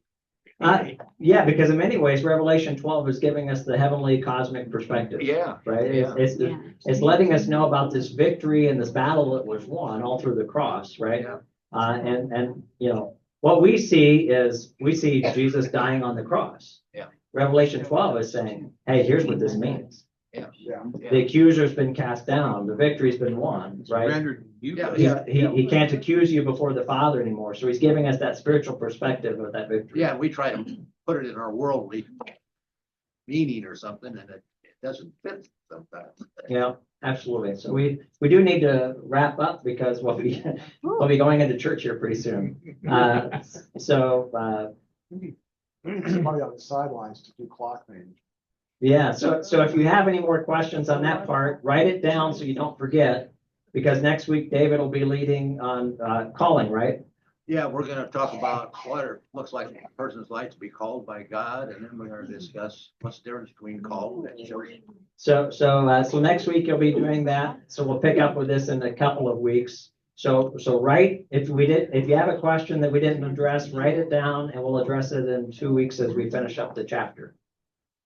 Yeah, because in many ways, Revelation 12 is giving us the heavenly cosmic perspective. Yeah. Right? Yeah. It's letting us know about this victory and this battle that was won all through the cross, right? Yeah. And what we see is, we see Jesus dying on the cross. Yeah. Revelation 12 is saying, hey, here's what this means. Yeah. Yeah. The accuser's been cast down, the victory's been won, right? Rendered Yeah, useless. He can't accuse you before the Father anymore, so he's giving us that spiritual perspective of that victory. Yeah, we try to put it in our worldly meaning or something, and it doesn't fit sometimes. Yeah, absolutely. So we do need to wrap up because we'll be going into church here pretty soon. We need somebody on the sidelines to do clock management. Yeah, so if you have any more questions on that part, write it down so you don't forget. Because next week David will be leading on calling, right? Yeah, we're gonna talk about what it looks like a person's life to be called by God, and then we're gonna discuss what's the difference between called and chosen. So next week you'll be doing that. So we'll pick up with this in a couple of weeks. So write, if you have a question that we didn't address, write it down and we'll address it in 2 weeks as we finish up the chapter.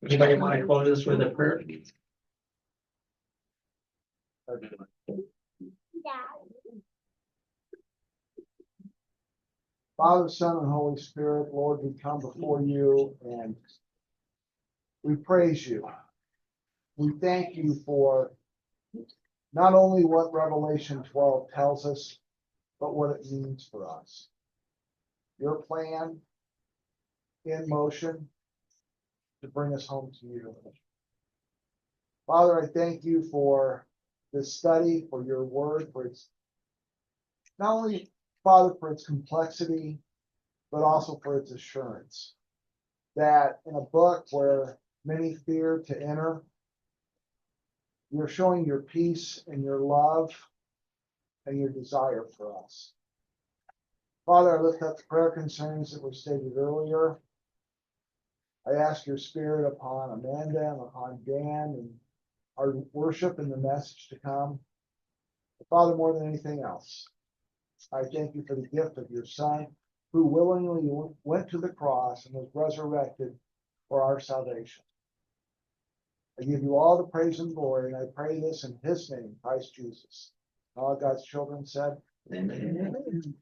Anybody want to close this with a prayer? Father, Son, and Holy Spirit, Lord, we come before you and we praise you. We thank you for not only what Revelation 12 tells us, but what it means for us. Your plan in motion to bring us home to you. Father, I thank you for this study, for your word, for its not only, Father, for its complexity, but also for its assurance. That in a book where many fear to enter, you're showing your peace and your love and your desire for us. Father, I lift up the prayer concerns that were stated earlier. I ask your spirit upon Amanda and upon Dan and our worship and the message to come. But Father, more than anything else, I thank you for the gift of your Son, who willingly went to the cross and was resurrected for our salvation. I give you all the praise and glory, and I pray this in his name, Christ Jesus. All God's children said, Amen.